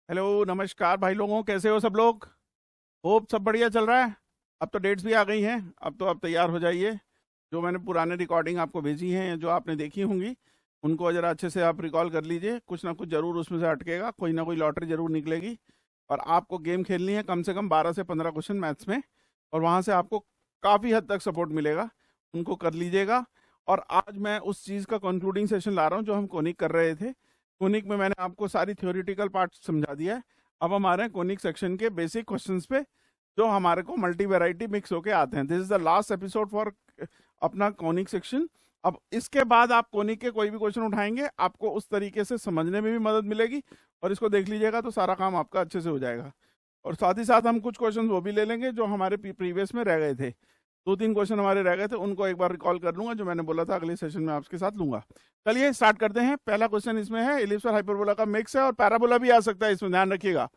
Hello नमस्कार भाई लोगों, कैसे हो सब लोग। होप सब बढ़िया चल रहा है। अब तो डेट्स भी आ गई हैं, अब तो आप तैयार हो जाइए। जो मैंने पुराने रिकॉर्डिंग आपको भेजी हैं, जो आपने देखी होंगी, उनको ज़रा अच्छे से आप रिकॉल कर लीजिए। कुछ ना कुछ ज़रूर उसमें से अटकेगा, कोई ना कोई लॉटरी ज़रूर निकलेगी। और आपको गेम खेलनी है कम से कम 12 से 15 क्वेश्चन मैथ्स में, और वहाँ से आपको काफ़ी हद तक सपोर्ट मिलेगा। उनको कर लीजिएगा। और आज मैं उस चीज़ का कंक्लूडिंग सेशन ला रहा हूँ जो हम कोनिक कर रहे थे। कोनिक में मैंने आपको सारी थ्योरेटिकल पार्ट समझा दिया है। अब हम आ रहे हैं कोनिक सेक्शन के बेसिक क्वेश्चंस पे, जो हमारे को मल्टी वैरायटी मिक्स होके आते हैं। This is the last episode for अपना कोनिक सेक्शन। अब इसके बाद आप कोनिक के कोई भी क्वेश्चन उठाएंगे, आपको उस तरीके से समझने में भी मदद मिलेगी, और इसको देख लीजिएगा तो सारा काम आपका अच्छे से हो जाएगा। और साथ ही साथ हम कुछ क्वेश्चन वो भी ले लेंगे जो हमारे प्रीवियस में रह गए थे। 2-3 क्वेश्चन हमारे रह गए थे, उनको एक बार रिकॉल कर लूंगा, जो मैंने बोला था अगले सेशन में आपके साथ लूंगा। चलिए स्टार्ट करते हैं। पहला क्वेश्चन इसमें है, इलिप्स और हाइपरबोला का मिक्स है, और पैराबोला भी आ सकता है, इसमें ध्यान रखिएगा।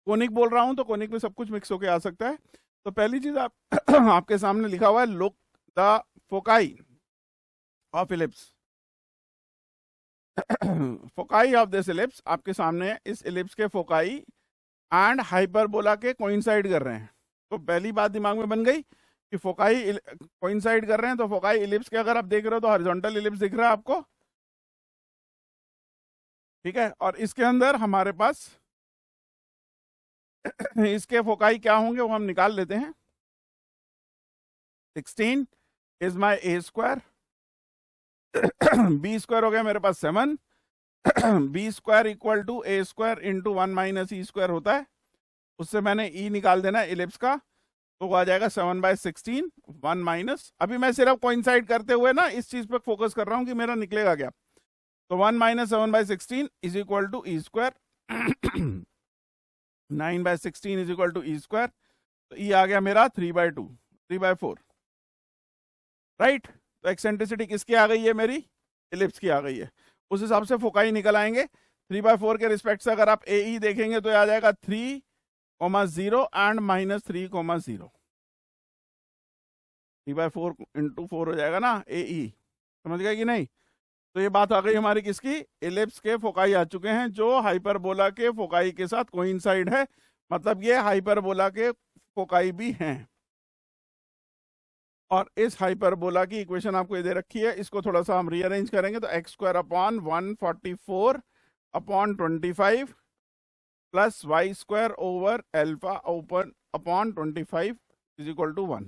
कोनिक बोल रहा हूं तो कोनिक में सब कुछ मिक्स होके आ सकता है। तो पहली चीज आप आपके सामने लिखा हुआ है, look the foci of ellipse. Foci of this ellipse आपके सामने है। इस इलिप्स के फोकाई एंड हाइपरबोला के कोइंसाइड कर रहे हैं। तो पहली बात दिमाग में बन गई कि फोकाई कोइंसाइड कर रहे हैं। तो फोकाई इलिप्स के अगर आप देख रहे हो तो हॉरिजॉन्टल इलिप्स दिख रहा है आपको, ठीक है। और इसके अंदर हमारे पास इसके फोकाई क्या होंगे वो हम निकाल लेते हैं। 16 is my a square, b square हो गया मेरे पास 7, b square equal to a square into 1 minus e square होता है। उससे मैंने ई निकाल देना है इलिप्स का, तो वो आ जाएगा 7/16 1 माइनस। अभी मैं सिर्फ कोइंसाइड करते हुए ना इस चीज पे फोकस कर रहा हूं कि मेरा निकलेगा क्या। तो 1 minus 7/16 is equal to e square, 9/16 is equal to e square. तो ई आ गया मेरा 3/2, 3/4, राइट। तो एक्सेंट्रिसिटी किसकी आ गई है, मेरी इलिप्स की आ गई है। उस हिसाब से फोकाई निकल आएंगे। 3/4 के रिस्पेक्ट से अगर आप ए ई देखेंगे तो आ जाएगा 3,0 एंड -3,0। 3/4 इंटू 4 हो जाएगा ना ए ई, समझ गए कि नहीं। तो ये बात आ गई हमारी किसकी, इलिप्स के फोकाई आ चुके हैं जो हाइपरबोला के फोकाई के साथ कोइंसाइड है। मतलब ये हाइपरबोला के फोकाई भी हैं। और इस हाइपरबोला की इक्वेशन आपको ये दे रखी है, इसको थोड़ा सा हम रीअरेंज करेंगे तो x² / 144/25 plus y² over alpha open upon 25 is equal to 1।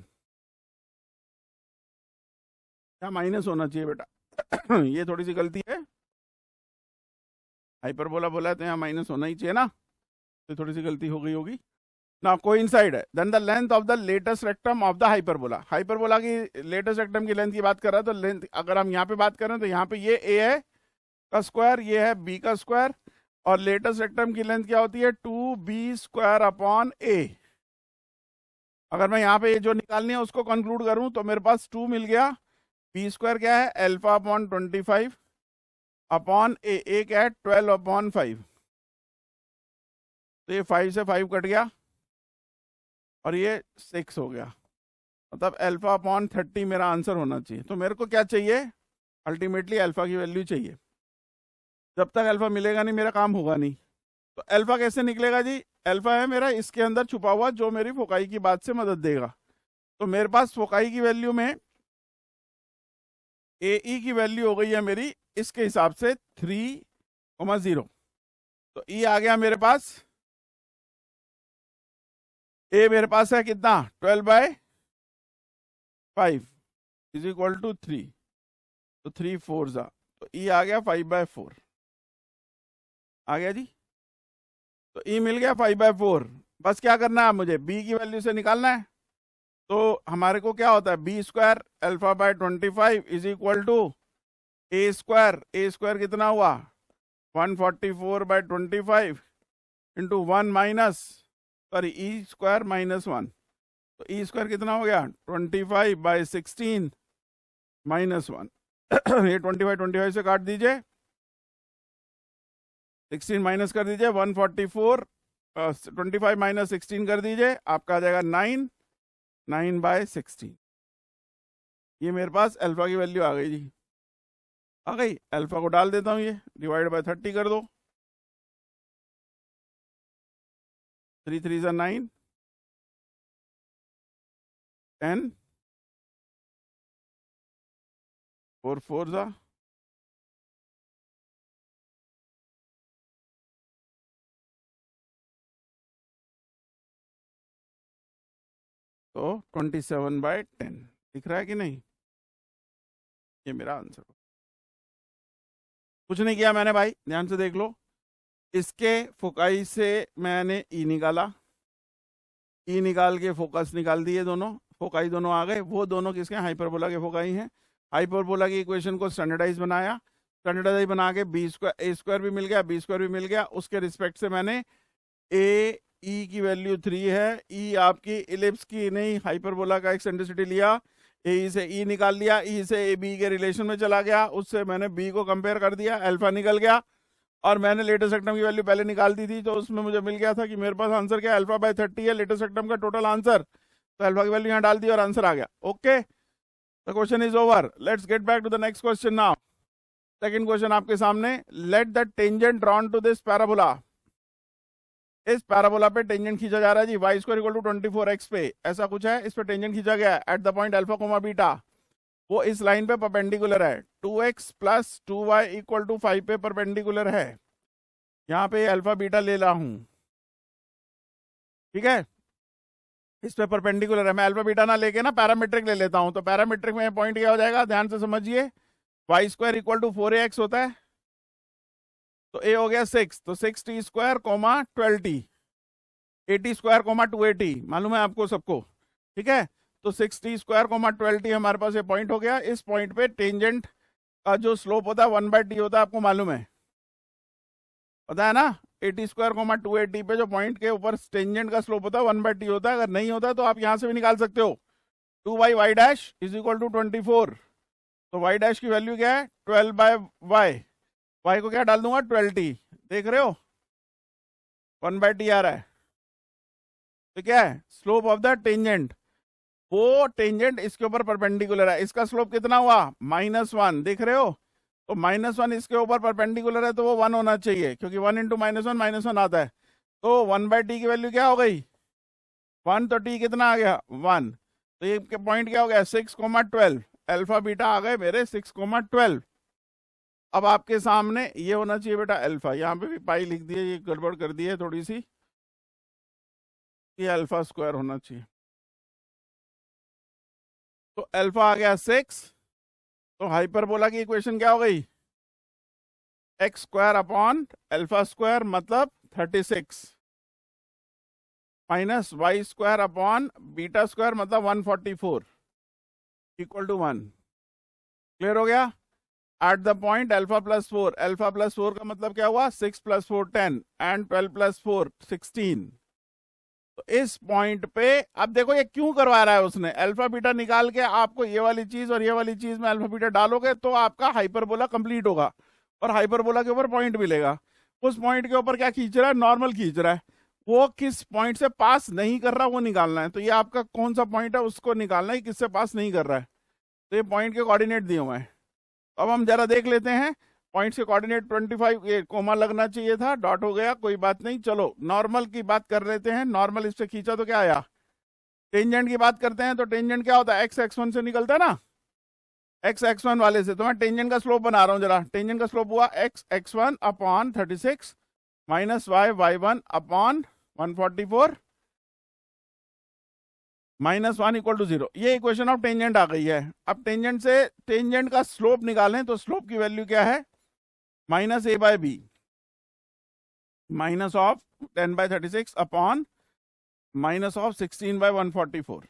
क्या माइनस होना चाहिए बेटा? ये थोड़ी सी गलती है। हाइपरबोला बोला है तो यहाँ माइनस होना ही चाहिए ना, तो थोड़ी सी गलती हो गई होगी ना। कोइंसाइड है। Then the length of the latus rectum of the hyperbola. Hyperbola की लेटेस्ट रेक्टम की लेंथ की बात कर रहा है, तो लेंथ अगर हम यहाँ पे बात करें तो यहाँ पे ये ए है का स्क्वायर, ये है बी का स्क्वायर, और लेटेस्ट रेक्टम की लेंथ क्या होती है 2b² अपॉन ए। अगर मैं यहाँ पे ये जो निकालनी है उसको कंक्लूड करूं तो मेरे पास 2 मिल गया। b² क्या है, अल्फा अपॉन 25 अपॉन ए क्या है 12/5। तो ये 5 से 5 कट गया और ये 6 हो गया। मतलब अल्फा अपॉन 30 मेरा आंसर होना चाहिए। तो मेरे को क्या चाहिए, अल्टीमेटली अल्फा की वैल्यू चाहिए। जब तक अल्फा मिलेगा नहीं मेरा काम होगा नहीं। तो अल्फा कैसे निकलेगा जी, अल्फा है मेरा इसके अंदर छुपा हुआ जो मेरी फोकाई की बात से मदद देगा। तो मेरे पास फोकाई की वैल्यू में ए ई की वैल्यू हो गई है मेरी इसके हिसाब से 3,0। तो ई आ गया मेरे पास, ए मेरे पास है कितना 12/5 इज इक्वल टू 3। तो 3 4 जा, तो ई आ गया 5/4 आ गया जी। तो ई मिल गया 5/4। बस क्या करना है मुझे, बी की वैल्यू से निकालना है। तो हमारे को क्या होता है, b² अल्फा/25 is equal to a²। a² कितना हुआ 144/25 इंटू 1 माइनस सॉरी e² -1। तो e² कितना हो गया 25/16 -1। ये 25 से काट दीजिए, 16 माइनस कर दीजिए, 144 25 माइनस 16 कर दीजिए, आपका आ जाएगा 9/16। ये मेरे पास अल्फा की वैल्यू आ गई जी, आ गई। अल्फा को डाल देता हूँ, ये डिवाइड बाय 30 कर दो, 3 3 are 9, 10, 4 4 are, तो 27/10 दिख रहा है कि नहीं? ये मेरा आंसर। कुछ नहीं किया मैंने भाई, ध्यान से देख लो। इसके फोकाई से मैंने ई निकाला, ई निकाल के फोकस निकाल दिए, दोनों फोकाई दोनों आ गए। वो दोनों किसके? हाइपरबोला के फोकाई हैं। हाइपरबोला की इक्वेशन को स्टैंडर्डाइज बनाया, स्टैंडर्डाइज बना के बी स्क्वायर ए स्क्वायर भी मिल गया, बी स्क्वायर भी मिल गया। उसके रिस्पेक्ट से मैंने ए ई की वैल्यू 3 है, ई आपकी इलिप्स की नहीं हाइपरबोला का एक्सेंट्रिसिटी लिया, ए से ई निकाल लिया, ई से ए बी के रिलेशन में चला गया, उससे मैंने बी को कंपेयर कर दिया, अल्फा निकल गया। और मैंने लेटेस्ट सेक्टम की वैल्यू पहले निकाल दी थी, तो उसमें मुझे मिल गया था कि मेरे पास आंसर क्या है, अल्फा/30 है लेटेस्ट सेक्टम का टोटल आंसर। तो अल्फा की वैल्यू यहाँ डाल दी और आंसर आ गया। Okay, the question is over. Let's get back to the next question now. Second question आपके सामने, let the tangent drawn to this parabola. इस पैराबोला पे टेंजेंट खींचा जा रहा है जी, y² = 24x पे, ऐसा कुछ है। इस पे टेंजेंट खींचा गया है eight the point alpha, beta. वो इस लाइन पे परपेंडिकुलर है, 2x + 2y = 5 पे परपेंडिकुलर है। यहाँ पे अल्फा बीटा ले रहा हूं, ठीक है, इस पे परपेंडिकुलर है। मैं अल्फा बीटा ना लेके ना पैरामीट्रिक ले लेता हूं, तो पैरामीट्रिक में पॉइंट क्या हो जाएगा, ध्यान से समझिए। y² = 4ax होता है, तो a हो गया 6, तो 6t², 12t, 80² 280, मालूम है आपको सबको, ठीक है। तो 6t² 12t हमारे पास ये पॉइंट हो गया। इस पॉइंट पे टेंजेंट का जो स्लोप होता है 1/t होता है, आपको मालूम है, पता है ना। 80² 280 पे जो पॉइंट के ऊपर टेंजेंट का स्लोप होता है 1/t होता है। अगर नहीं होता तो आप यहां से भी निकाल सकते हो, 2y y' = 24। तो y' की वैल्यू क्या है, 12/y, y को क्या डाल दूंगा, 12t, देख रहे हो 1/t आ रहा है। तो क्या है, स्लोप ऑफ द टेंजेंट, वो टेंजेंट इसके ऊपर परपेंडिकुलर है, इसका स्लोप कितना हुआ, -1, देख रहे हो। तो -1 इसके ऊपर परपेंडिकुलर है, तो वो 1 होना चाहिए, क्योंकि 1 × -1 आता है। तो 1/t की वैल्यू क्या हो गई, 1, तो t कितना आ गया, 1। तो ये पॉइंट क्या हो गया, 6,12, अल्फा बीटा आ गए मेरे 6,12। अब आपके सामने ये होना चाहिए बेटा अल्फा, यहाँ पे भी पाई लिख दिए, ये गड़बड़ कर दी है थोड़ी सी, ये अल्फा² होना चाहिए। तो अल्फा आ गया 6, तो हाइपरबोला की इक्वेशन क्या हो गई, x² अपॉन α² मतलब 36 माइनस y² अपॉन β² मतलब 144 = 1। क्लियर हो गया। एट द पॉइंट α+4, α+4 का मतलब क्या हुआ, 6 + 4 10 एंड 12 + 4 16। तो इस पॉइंट पे अब देखो ये क्यों करवा रहा है उसने, अल्फा बीटा निकाल के आपको ये वाली चीज और ये वाली चीज में अल्फा बीटा डालोगे तो आपका हाइपरबोला कंप्लीट होगा और हाइपरबोला के ऊपर पॉइंट मिलेगा। उस पॉइंट के ऊपर क्या खींच रहा है, नॉर्मल खींच रहा है, वो किस पॉइंट से पास नहीं कर रहा वो निकालना है। तो ये आपका कौन सा पॉइंट है उसको निकालना है, किससे पास नहीं कर रहा है। तो ये पॉइंट के कोऑर्डिनेट दिए हुए हैं। अब हम जरा देख लेते हैं, पॉइंट्स के कोऑर्डिनेट 25, ये कोमा लगना चाहिए था, डॉट हो गया, कोई बात नहीं। चलो नॉर्मल की बात कर लेते हैं, नॉर्मल इससे खींचा तो क्या आया। टेंजेंट की बात करते हैं तो टेंजेंट क्या होता है, x x1 से निकलता है ना, x x1 वाले से। तो मैं टेंजेंट का स्लोप बना रहा हूं जरा, टेंजेंट का स्लोप हुआ x x1 upon 36 minus y y1 upon 144 -1 = 0। ये इक्वेशन ऑफ टेंजेंट आ गई है। अब टेंजेंट से टेंजेंट का स्लोप निकालें तो स्लोप की वैल्यू क्या है, -a/b minus of 10/36 upon minus of 16/144।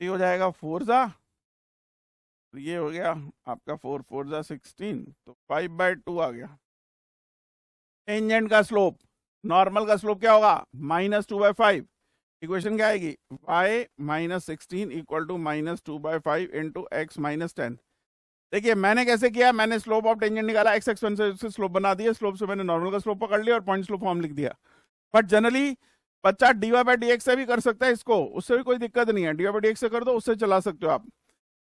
ये हो जाएगा 4 ये हो गया आपका 4 4 16, तो 5/2 आ गया। टेंजेंट का स्लोप, नॉर्मल का स्लोप क्या होगा, -2/5। इक्वेशन क्या आएगी, y -16 = -2/5 इंटू x -10। देखिए मैंने कैसे किया, मैंने स्लोप ऑफ टेंजेंट निकाला, x x1 से उससे स्लोप बना दिया, स्लोप से मैंने नॉर्मल का स्लोप पकड़ लिया और पॉइंट स्लोप फॉर्म लिख दिया। बट जनरली बच्चा dy/dx से भी कर सकता है इसको, उससे भी कोई दिक्कत नहीं है, dy/dx से कर दो, उससे चला सकते हो आप।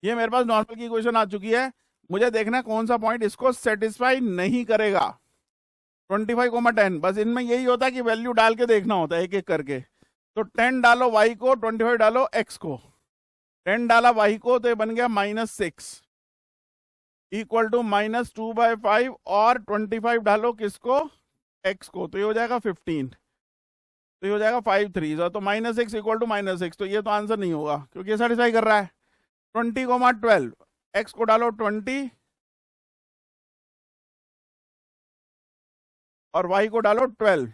ये मेरे पास नॉर्मल की इक्वेशन आ चुकी है, मुझे देखना है कौन सा पॉइंट इसको सेटिस्फाई नहीं करेगा। 25,10, बस इनमें यही होता है कि वैल्यू डाल के देखना होता है एक एक करके। तो 10 डालो y को, 25 डालो x को। 10 डाला y को तो ये बन गया -6 इक्वल टू -2/5, और 25 डालो किसको, x को, तो ये हो जाएगा 15, तो ये हो जाएगा 5 3, तो -6 इक्वल टू -6, तो ये तो आंसर नहीं होगा क्योंकि ये सेटिस्फाई कर रहा है। 20,12, x को डालो 20 और y को डालो 12,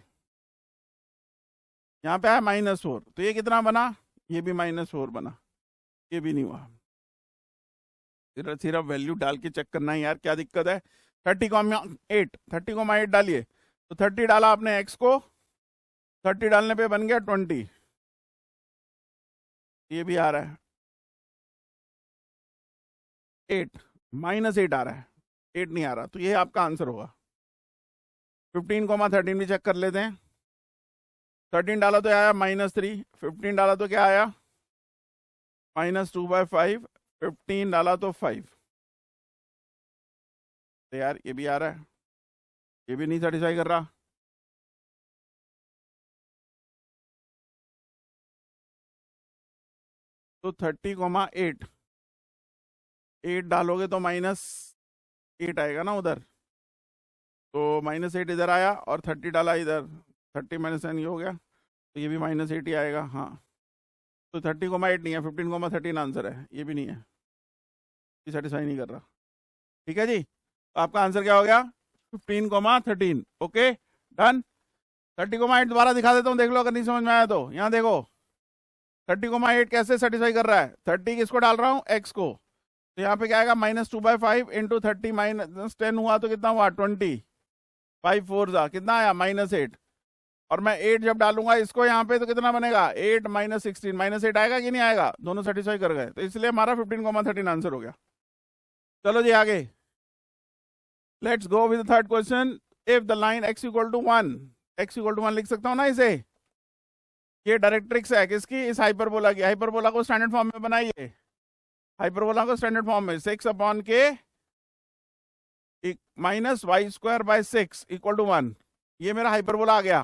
यहाँ पे है -4, तो ये कितना बना, ये भी -4 बना, ये भी नहीं हुआ। सिर्फ वैल्यू डाल के चेक करना है यार, क्या दिक्कत है। 30,8 डालिए, तो 30 डाला आपने x को, 30 डालने पे बन गया 20, ये भी आ रहा है 8, -8 आ रहा है, 8 नहीं आ रहा, तो ये आपका आंसर होगा। 15,13 भी चेक कर लेते हैं। 13 डाला तो आया -3, 15 डाला तो क्या आया -2/5, 15 डाला तो 5, तो यार ये भी आ रहा है, ये भी नहीं सेटिस्फाई कर रहा। तो 30,8, 8 डालोगे तो -8 आएगा ना उधर, तो -8 इधर आया, और 30 डाला इधर, 30 -9 ये हो गया, तो ये भी -8 ही आएगा। हाँ, तो 30,8 नहीं है, 15,13 आंसर है, ये भी नहीं है, ये सेटिस्फाई नहीं कर रहा। ठीक है जी, तो आपका आंसर क्या हो गया, 15,13। Okay done. 30,8 दोबारा दिखा देता हूँ, देख लो अगर नहीं समझ में आया तो। यहाँ देखो 30,8 कैसे सेटिस्फाई कर रहा है, 30 किसको डाल रहा हूँ, x को, तो यहाँ पे क्या आएगा -2/5 इंटू 30 -10 हुआ तो कितना हुआ 20, 5 4 जा कितना आया -8, और मैं 8 जब डालूंगा इसको यहाँ पे तो कितना बनेगा 8 -16, -8 आएगा कि नहीं आएगा, दोनों सेटिस्फाई कर गए, तो इसलिए हमारा 15,13 आंसर हो गया। चलो जी आगे, let's go with third question. If the line x equal to 1, x equal to 1 लिख सकता हूँ ना इसे, ये डायरेक्ट्रिक्स है किसकी, इस हाइपरबोला की। हाइपरबोला को स्टैंडर्ड फॉर्म में बनाइए, हाइपरबोला को स्टैंडर्ड फॉर्म में, 6/k -y² / 6 इक्वल टू 1, ये मेरा हाइपरबोला आ गया।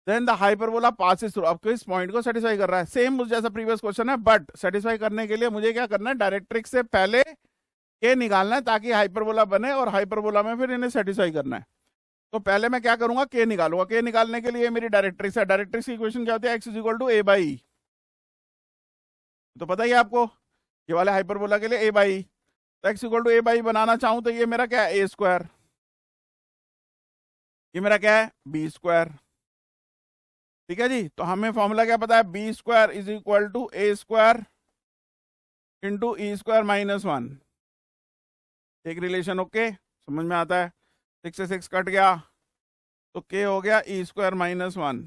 Then the hyperbola passes through, अब किस पॉइंट को सेटिस्फाई कर रहा है, सेम जैसा प्रीवियस क्वेश्चन है, बट सेटिस्फाई करने के लिए मुझे क्या करना है, डायरेक्ट्रिक्स से पहले के निकालना है ताकि हाइपरबोला बने, और हाइपरबोला में फिर इन्हें सेटिस्फाई करना है। तो पहले मैं क्या करूंगा, के निकालूंगा। के निकालने के लिए मेरी डायरेक्ट्रिक्स है, डायरेक्ट्रिक्स की इक्वेशन क्या होती है, x = a/e, तो पता ही है आपको, ये वाले हाइपरबोला के लिए a/e, तो x = a/e बनाना चाहूं तो ये मेरा क्या है a², ये मेरा क्या है b²। ठीक है जी, तो हमें फॉर्मूला क्या पता है, b² = a² इंटू e² - 1, एक रिलेशन। ओके, समझ में आता है। 6 से 6 कट गया, तो k हो गया e² - 1।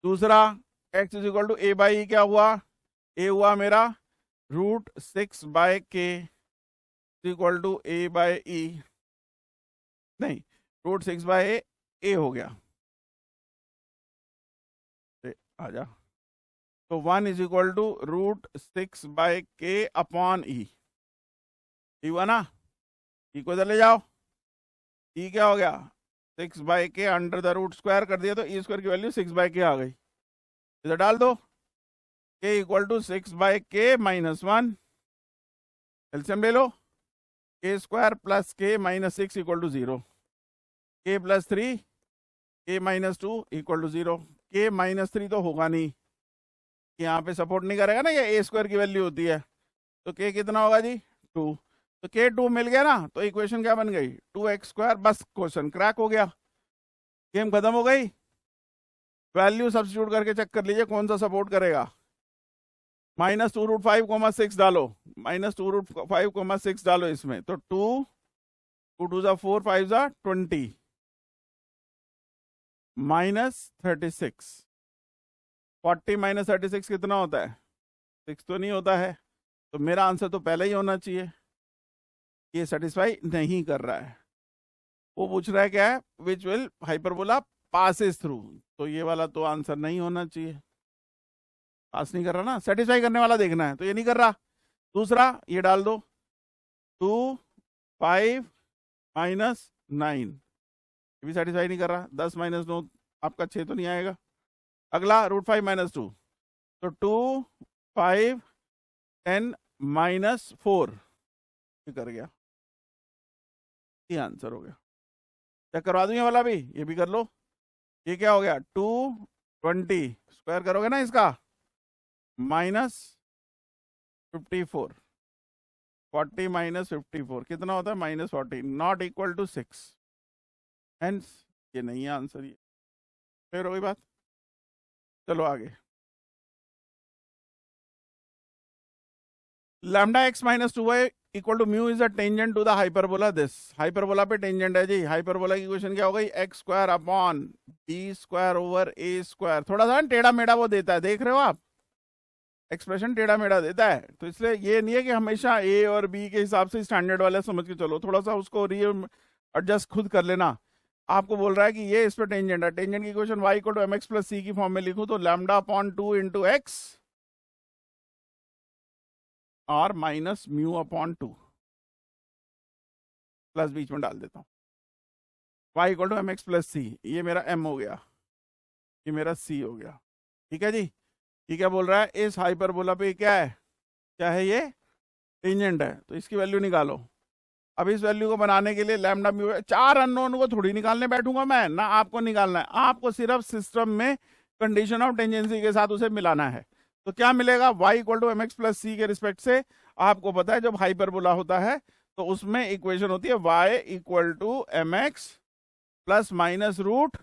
दूसरा x = a/e क्या हुआ, a हुआ मेरा √6/k = a/e, नहीं √6/a हो गया, आ जा, तो 1 = √6/k अपॉन e, हुआ ना, ई को इधर ले जाओ, ई क्या हो गया 6/k अंडर द √² कर दिया, तो e² की वैल्यू 6/k आ गई, इधर डाल दो, k = 6/k - 1, एलसीएम ले लो, k² + k - 6 = 0, k + 3 k - 2 = 0, k - 3 तो होगा नहीं, यहाँ पे सपोर्ट नहीं करेगा ना, ये a² की वैल्यू होती है, तो k कितना होगा जी 2, तो k 2 मिल गया ना, तो इक्वेशन क्या बन गई 2x², बस क्वेश्चन क्रैक हो गया, गेम खत्म हो गई। वैल्यू सब्स्टिट्यूट करके चेक कर लीजिए कौन सा सपोर्ट करेगा, -2√5,6 डालो, -2√5,6 डालो इसमें, तो 2 2 * 4 5 * 20 -36, 40 - 36 कितना होता है 6 तो नहीं होता है, तो मेरा आंसर तो पहले ही होना चाहिए, ये सेटिस्फाई नहीं कर रहा है। वो पूछ रहा है क्या है, which will hyperbola passes through, तो ये वाला तो आंसर नहीं होना चाहिए, पास नहीं कर रहा ना, सेटिस्फाई करने वाला देखना है, तो ये नहीं कर रहा। दूसरा ये डाल दो 2 5 - 9, ये भी सेटिस्फाई नहीं कर रहा। 10 माइनस 9 आपका 6 तो नहीं आएगा। अगला √5 माइनस 2, तो 2, 5, 10 माइनस 4 कर गया, ये आंसर हो गया। चेक करवा दूं ये वाला भी, ये भी कर लो। ये क्या हो गया, 220 स्क्वायर करोगे ना इसका, माइनस 54, 40 माइनस 54 कितना होता है, -40, नॉट इक्वल टू 6, हेंस ये नहीं है आंसर। ये फिर हो गई बात। चलो आगे, lambda x minus 2y equal to mu is a tangent to the hyperbola this. Hyperbola पे टेंजेंट है जी। हाइपरबोला की क्वेश्चन क्या हो गई, x square upon b square over a square. थोड़ा सा टेढ़ा मेढ़ा वो देता है, देख रहे हो आप, एक्सप्रेशन टेढ़ा मेढ़ा देता है। तो इसलिए ये नहीं है कि हमेशा a और b के हिसाब से स्टैंडर्ड वाला समझ के चलो, थोड़ा सा उसको एडजस्ट खुद कर लेना। आपको बोल रहा है कि ये इस पे टेंजेंट है, टेंजेंट की question y equal to mx plus c की फॉर्म में लिखूं तो लैम्डा अपॉन 2 इंटू एक्स और माइनस म्यू अपॉन 2 प्लस बीच में डाल देता हूँ, y equal to mx plus c। ये मेरा m हो गया, ये मेरा c हो गया। ठीक है जी। ये क्या बोल रहा है, इस हाइपरबोला पे क्या है, क्या है, ये टेंजेंट है, तो इसकी वैल्यू निकालो। अब इस वैल्यू को बनाने के लिए लैम्डा म्यू, 4 अननोन को थोड़ी निकालने बैठूंगा मैं, ना आपको निकालना है, आपको सिर्फ सिस्टम में कंडीशन ऑफ टेंजेंसी के साथ उसे मिलाना है। तो क्या मिलेगा, y equal to mx plus c के रिस्पेक्ट से। आपको पता है जब हाइपरबोला होता है तो उसमें इक्वेशन होती है y equal to mx plus minus root,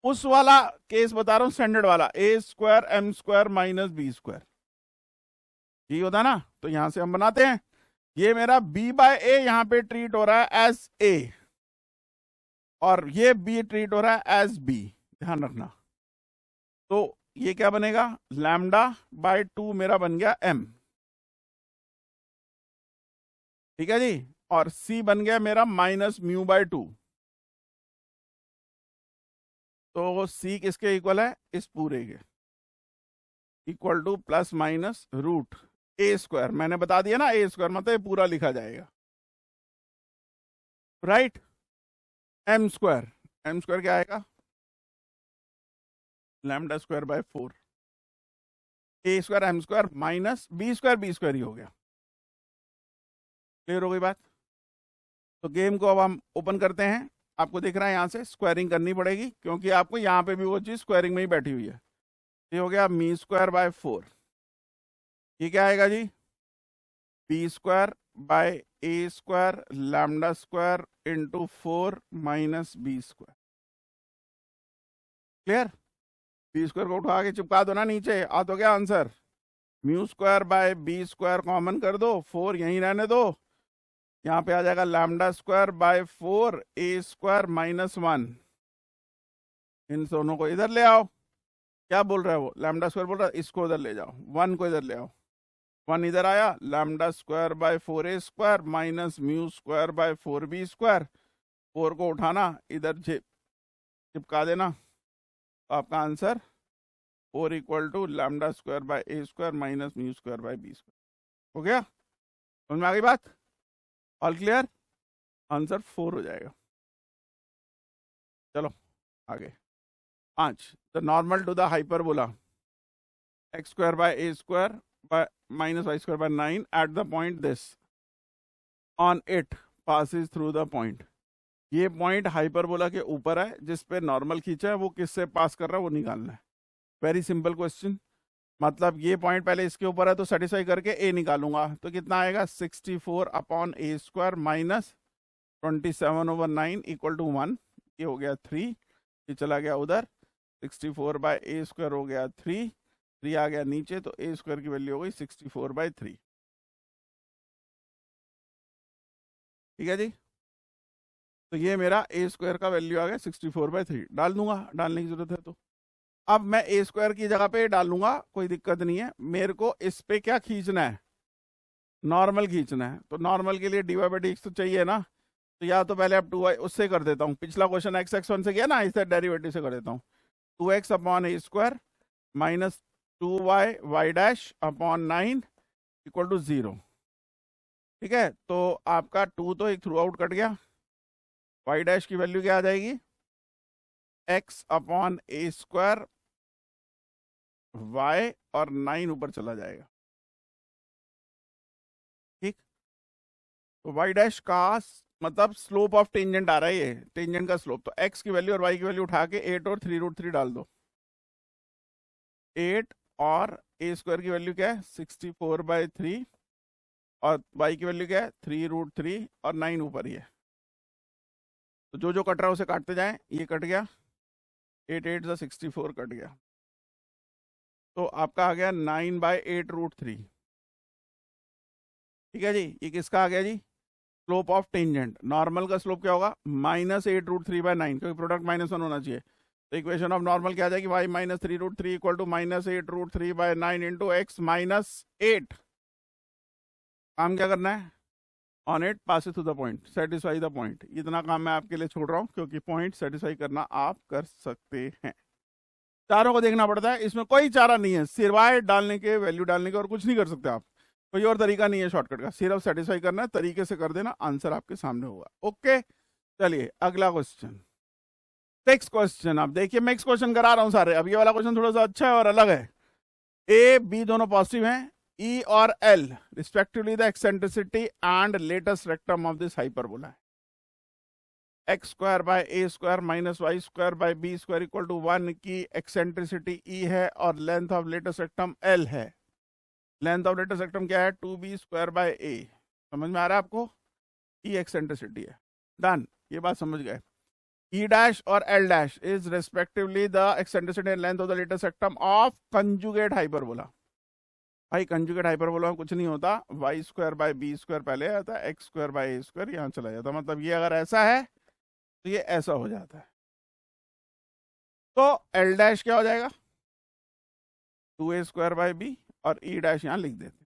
उस वाला केस बता रहा हूं स्टैंडर्ड वाला, a square m square minus b square, यही होता है ना। तो यहां से हम बनाते हैं, ये मेरा b बाय a यहां पे ट्रीट हो रहा है एज a, और ये b ट्रीट हो रहा है एज b, ध्यान रखना। तो ये क्या बनेगा, लैम्डा बाय 2 मेरा बन गया m, ठीक है जी, और c बन गया मेरा माइनस म्यू बाय 2। तो c किसके इक्वल है, इस पूरे के equal to plus minus root a square. मैंने बता दिया ना, a स्क्वायर मतलब पूरा लिखा जाएगा, right. m square, m square क्या आएगा, lambda square by 4, a square m square minus b square ही हो गया। क्लियर हो गई बात। तो गेम को अब हम ओपन करते हैं। आपको दिख रहा है यहाँ से स्क्वायरिंग करनी पड़ेगी, क्योंकि आपको यहाँ पे भी वो चीज स्क्वायरिंग में ही बैठी हुई है। ये हो गया मी स्क्वायर बाय 4, ये क्या आएगा जी, B square by A square lambda square into 4 minus B square. Clear, B square को उठा के चिपका दो ना नीचे, आ तो क्या answer, mu square by B square common कर दो, 4 यहीं रहने दो, यहाँ पे आ जाएगा lambda square by 4 a square minus 1। इन दोनों को इधर ले आओ। क्या बोल रहा है वो, लैम्डा स्क्वायर बोल रहा है, इसको इधर ले जाओ, 1 को इधर ले आओ, 1 इधर आया, lambda square by 4 a square minus mu square by 4 b square. 4 को उठाना इधर चिपका देना, तो आपका answer 4 equal to lambda square by A square minus mu square by B square. हो गया, समझ में आ गई बात, ऑल क्लियर, आंसर 4 हो जाएगा। चलो आगे, 5, the normal to the hyperbola x square by A square by minus Y square by 9 at the point this on it passes through the point. ये पॉइंट हाइपरबोला के ऊपर है, जिस पे नॉर्मल खींचा है, वो किससे पास कर रहा है वो निकालना है। वेरी सिंपल क्वेश्चन, मतलब ये पॉइंट पहले इसके ऊपर है तो सेटिस्फाई करके ए निकालूंगा, तो कितना आएगा 64 upon a square minus 27 over 9 equal to 1। ये हो गया 3, ये चला गया उधर, 64 बाय ए स्क्वायर हो गया 3 आ गया नीचे, तो ए स्क्वायर की वैल्यू हो गई 64 बाय 3। ठीक है जी, तो ये मेरा ए स्क्वायर का वैल्यू आ गया 64 बाय 3। डाल दूंगा, डालने की जरूरत है तो। अब मैं ए स्क्वायर की जगह पे डालूंगा, कोई दिक्कत नहीं है। मेरे को इस पे क्या खींचना है, नॉर्मल खींचना है, तो नॉर्मल के लिए dy बाई dx तो चाहिए ना, तो या तो पहले अब 2y उससे कर देता हूँ, पिछला क्वेश्चन x1 से किया ना, इसे डेरिवेटिव से कर देता हूँ, 2x upon a square minus 2y y dash upon 9 equal to 0। ठीक है, तो आपका 2 तो एक थ्रू आउट कट गया, वाई डैश की वैल्यू क्या आ जाएगी, x upon a square y और 9 ऊपर चला जाएगा। ठीक, तो वाई डैश का मतलब स्लोप ऑफ टेंजेंट आ रहा है, ये टेंजेंट का स्लोप। तो x की वैल्यू और y की वैल्यू उठा के 8 और 3√3 डाल दो। 8 और ए स्क्वायर की वैल्यू क्या है 64/3 और y की वैल्यू क्या है 3√3 और 9 ऊपर ही है। तो जो जो कट रहा है उसे काटते जाएं, ये कट गया, 8 8 सा 64 कट गया, तो आपका आ गया 9/8√3। ठीक है जी, ये किसका आ गया जी, स्लोप ऑफ टेंजेंट। नॉर्मल का स्लोप क्या होगा, -8√3/9, क्योंकि प्रोडक्ट -1 होना चाहिए। तो इक्वेशन ऑफ नॉर्मल क्या आ जाएगी, y - 3√3 equal to -8√3/9 into x - 8। काम क्या करना है, on it pass to the point, satisfy the point. इतना काम मैं आपके लिए छोड़ रहा हूँ, क्योंकि पॉइंट सेटिस्फाई करना आप कर सकते हैं। चारों को देखना पड़ता है, इसमें कोई चारा नहीं है सिवाय डालने के, वैल्यू डालने के, और कुछ नहीं कर सकते आप। कोई और तरीका नहीं है शॉर्टकट का, सिर्फ सेटिस्फाई करना है, तरीके से कर देना, आंसर आपके सामने होगा। ओके, चलिए अगला क्वेश्चन, नेक्स्ट क्वेश्चन। आप देखिए मैं नेक्स्ट क्वेश्चन करा रहा हूं सारे। अब ये वाला क्वेश्चन थोड़ा सा अच्छा है और अलग है। ए बी दोनों पॉजिटिव हैं, ई और L respectively the eccentricity and latus rectum of this hyperbola है। X square by A square minus Y square by B square equal to 1 की एक्सेंट्रिसिटी ई है और length of latus rectum L है। Length of latus rectum क्या है, 2b square by ए। समझ में आ रहा है आपको, ई एक्सेंट्रिसिटी है। डन, ये बात समझ गए। ई डैश और l dash is respectively the eccentricity and length of the latus rectum of conjugate hyperbola. भाई कंजुगेट हाइपरबोला में कुछ नहीं होता, y square by B square पहले आता है, x square by A square यहाँ चला जाता है। मतलब ये अगर ऐसा है तो ये ऐसा हो जाता है। तो एल डैश क्या हो जाएगा, 2a स्क्वायर बाय बी, और ई डैश यहाँ लिख देते हैं।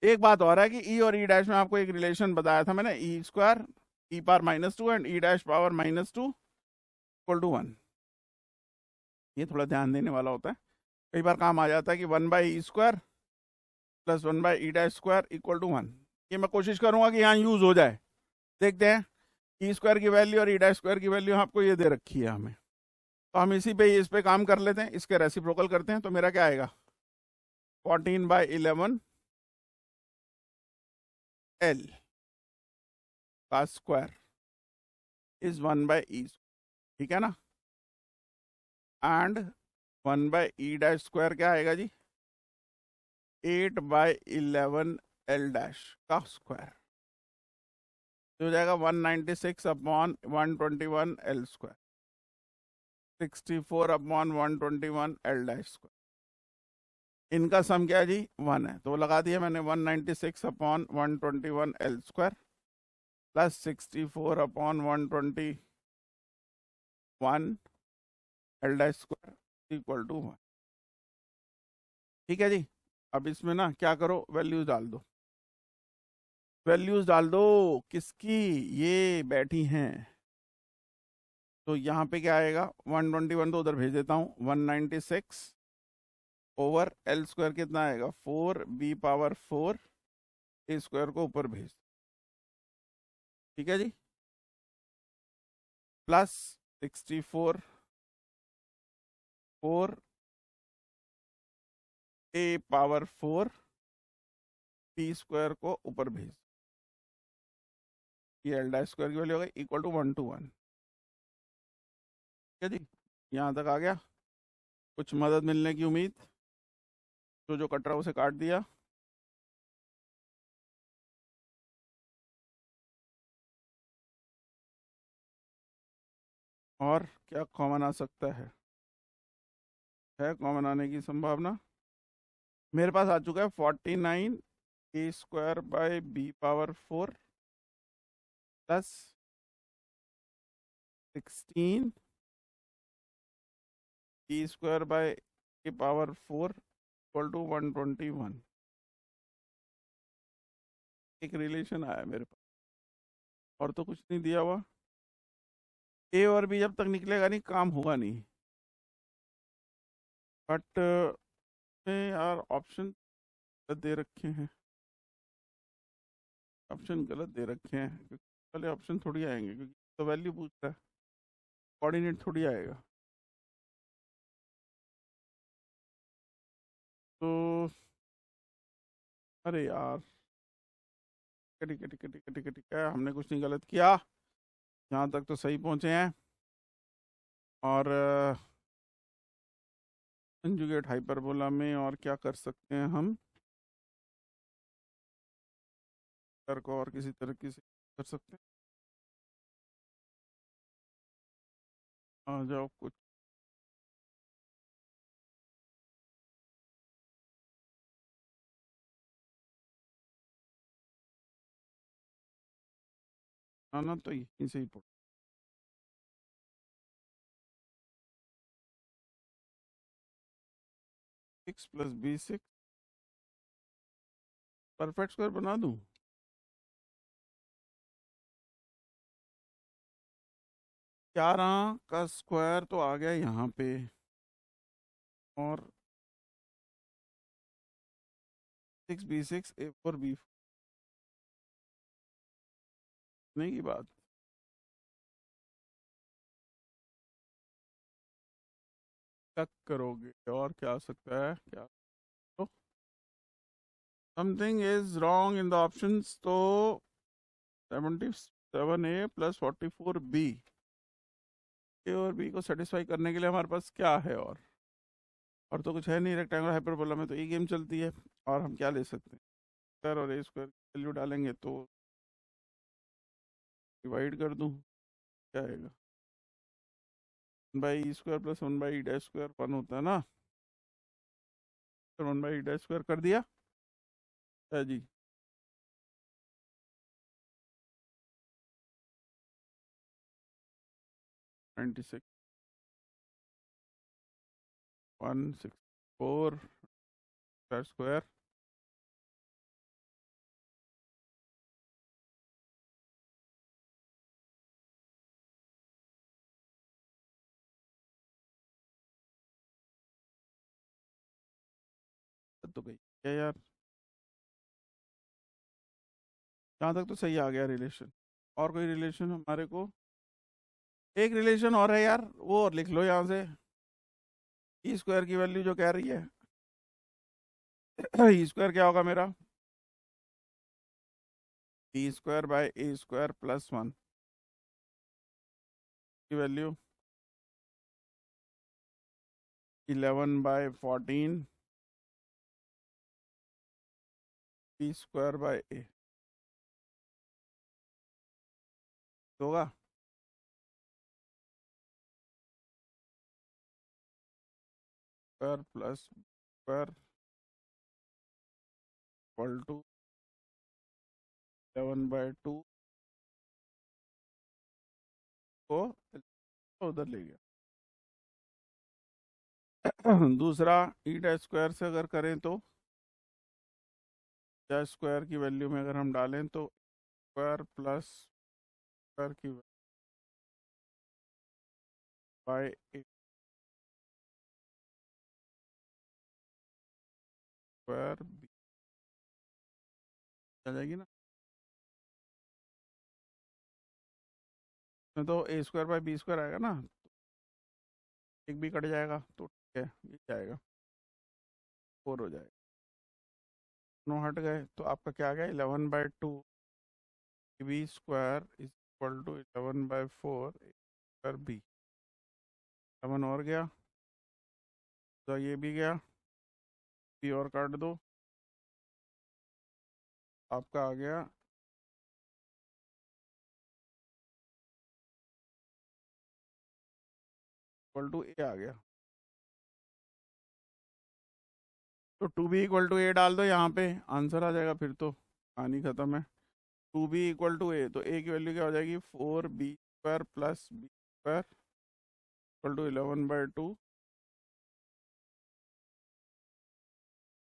एक बात और है कि ई और ई डैश में आपको एक रिलेशन बताया था मैंने, E square E power -2 and E dash power -2 equal to 1। ये थोड़ा ध्यान देने वाला होता है, कई बार काम आ जाता है कि 1/e square plus 1/e dash square equal to 1। ये मैं कोशिश करूंगा कि यहाँ यूज हो जाए। देखते हैं, ई स्क्वायर की वैल्यू और ई डैश स्क्वायर की वैल्यू आपको ये दे रखी है हमें, तो हम इसी पे इस पे काम कर लेते हैं, इसके रेसिप्रोकल करते हैं। तो मेरा क्या आएगा, 14/11 एल का स्क्वायर इज 1/e, ठीक है ना। एंड 1/e डैश स्क्वायर क्या आएगा जी, 8/11 एल डैश का स्क्वायर, हो जाएगा 196/121 l square, 64/121 l dash square. इनका सम क्या है जी, 1 है, तो लगा दिया मैंने 196/121 l square plus 64/121 l dash square equal to 1। ठीक है जी, अब इसमें ना क्या करो, वैल्यूज डाल दो, वैल्यूज डाल दो। किसकी, ये बैठी हैं। तो यहाँ पे क्या आएगा, 121 तो उधर भेज देता हूँ, 196 ओवर एल स्क्वायर कितना आएगा, 4b पावर 4 ए स्क्वायर को ऊपर भेज, ठीक है जी, प्लस 64 4 ए पावर 4 पी स्क्वायर को ऊपर भेज, ये एल डैश स्क्वायर की वैल्यू हो गई इक्वल टू 1 to 1। ठीक है जी, यहाँ तक आ गया, कुछ मदद मिलने की उम्मीद। जो कट रहा उसे काट दिया, और क्या कॉमन आ सकता है कॉमन आने की संभावना। मेरे पास आ चुका है 49 A square by B power 4 plus 16 E square by A power 4 equal to 121। एक रिलेशन आया मेरे पास, और तो कुछ नहीं दिया हुआ। ए और बी जब तक निकलेगा नहीं काम होगा नहीं। बट यार ऑप्शन दे रखे हैं, ऑप्शन गलत दे रखे हैं, वाले ऑप्शन थोड़ी आएंगे, क्योंकि तो वैल्यू पूछ रहा है, कोऑर्डिनेट थोड़ी आएगा। तो अरे यार, ठीक है ठीक है ठीक है ठीक है ठीक है, हमने कुछ नहीं गलत किया, यहाँ तक तो सही पहुँचे हैं। और कंजुगेट हाइपरबोला में और क्या कर सकते हैं हम, कर को और किसी तरीके से कर सकते हैं। आ जाओ कुछ, आना तो यहीं से ही पढ़ो। 6 + B6 परफेक्ट स्क्वायर बना दूं? ग्यारह का स्क्वायर तो आ गया यहाँ पे, और 6 B6 A4 B4 नहीं की बात, चेक करोगे और क्या आ सकता है क्या? तो something is wrong in the options, तो 77A + 44B, ए और बी को सेटिस्फाई करने के लिए हमारे पास क्या है? और तो कुछ है नहीं, रेक्टेंगुलर हाइपरबोला में तो ये गेम चलती है। और हम क्या ले सकते हैं, स्क्वायर और ए स्क्वायर वैल्यू डालेंगे तो डिवाइड कर दूं, क्या आएगा? 1/E² + 1/E² 1 होता है ना, तो 1/E² कर दिया है जी। 96 164 स्क्वायर, तो गई क्या यार, यहाँ तक तो सही आ गया रिलेशन। और कोई रिलेशन हमारे को, एक रिलेशन और है यार, वो और लिख लो यहाँ से। E² की वैल्यू जो कह रही है E² क्या होगा मेरा, E² / A² + 1 की वैल्यू 11/14 B² / A होगा। Square plus square equal to 11/2 को उधर ले गया। दूसरा E² से अगर करें तो स्क्वायर की वैल्यू में अगर हम डालें तो स्क्वायर प्लस स्क्वायर की बाय A² B आ जाएगी ना, तो A² / B² आएगा ना, एक भी कट जाएगा तो ठीक है, ये जाएगा 4 हो जाएगा, दोनों हट गए तो आपका क्या आ गया, 11/2 B² = 11/4 A²B। 7 और गया तो ये भी गया, बी और काट दो, आपका आ गया = A आ गया। तो 2B = A डाल दो यहाँ पे, आंसर आ जाएगा फिर तो, कहानी खत्म है। 2B = A, तो A की वैल्यू क्या हो जाएगी, 4B² + B² = 11/2,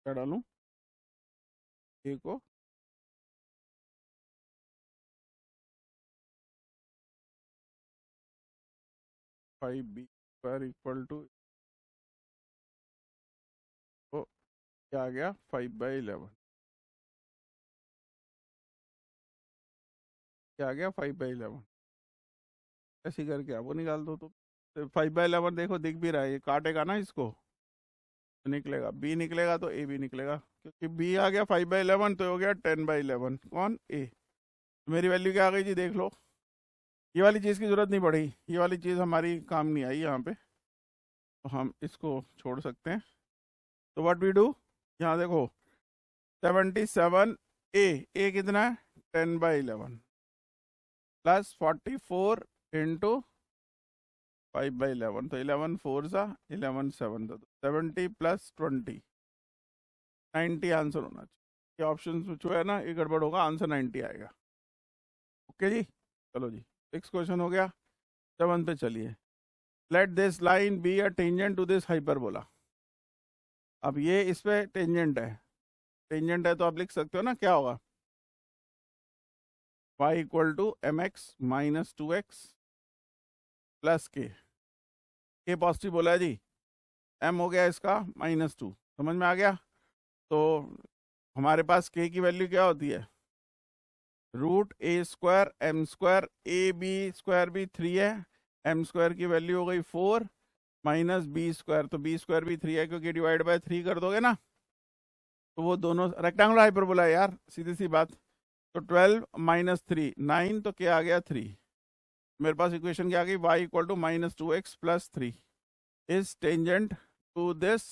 क्या डालूं A को, B² = तो क्या आ गया, 5/11, क्या आ गया 5/11। ऐसे करके आपको निकाल दो तो 5/11 देखो दिख भी रहा है, ये काटेगा ना इसको तो निकलेगा, बी निकलेगा तो ए भी निकलेगा, क्योंकि बी आ गया 5/11 तो हो गया 10/11, कौन ए। मेरी वैल्यू क्या आ गई जी देख लो, ये वाली चीज़ की ज़रूरत नहीं पड़ी, ये वाली चीज़ हमारी काम नहीं आई यहाँ पे, तो हम इसको छोड़ सकते हैं। तो व्हाट वी डू, यहाँ देखो 77 ए कितना है 10/11 प्लस 44 इंटू 5/11, तो 11 4 सा 11 7 था, तो 70 प्लस 20 90 आंसर होना चाहिए। ये ऑप्शन जो है ना ये गड़बड़ होगा, आंसर 90 आएगा। ओके जी, चलो जी 6 क्वेश्चन हो गया। 7 पे चलिए, let this line be a tangent to this hyperbola. अब ये इस पे टेंजेंट है, टेंजेंट है तो आप लिख सकते हो ना क्या होगा, y equal to mx minus 2x plus के पॉजिटिव बोला है जी, m हो गया इसका -2, समझ में आ गया। तो हमारे पास k की वैल्यू क्या होती है, √a² m², ab² भी 3 है, m² की वैल्यू हो गई 4 माइनस b², तो b² भी 3 है क्योंकि डिवाइड बाय 3 कर दोगे ना, तो वो दोनों रेक्टेंगुलर हाइपरबोला है यार, सीधी सी बात। तो 12 माइनस 3 9, तो क्या आ गया 3। मेरे पास इक्वेशन क्या आ गई, y equal to -2x plus 3 is tangent to this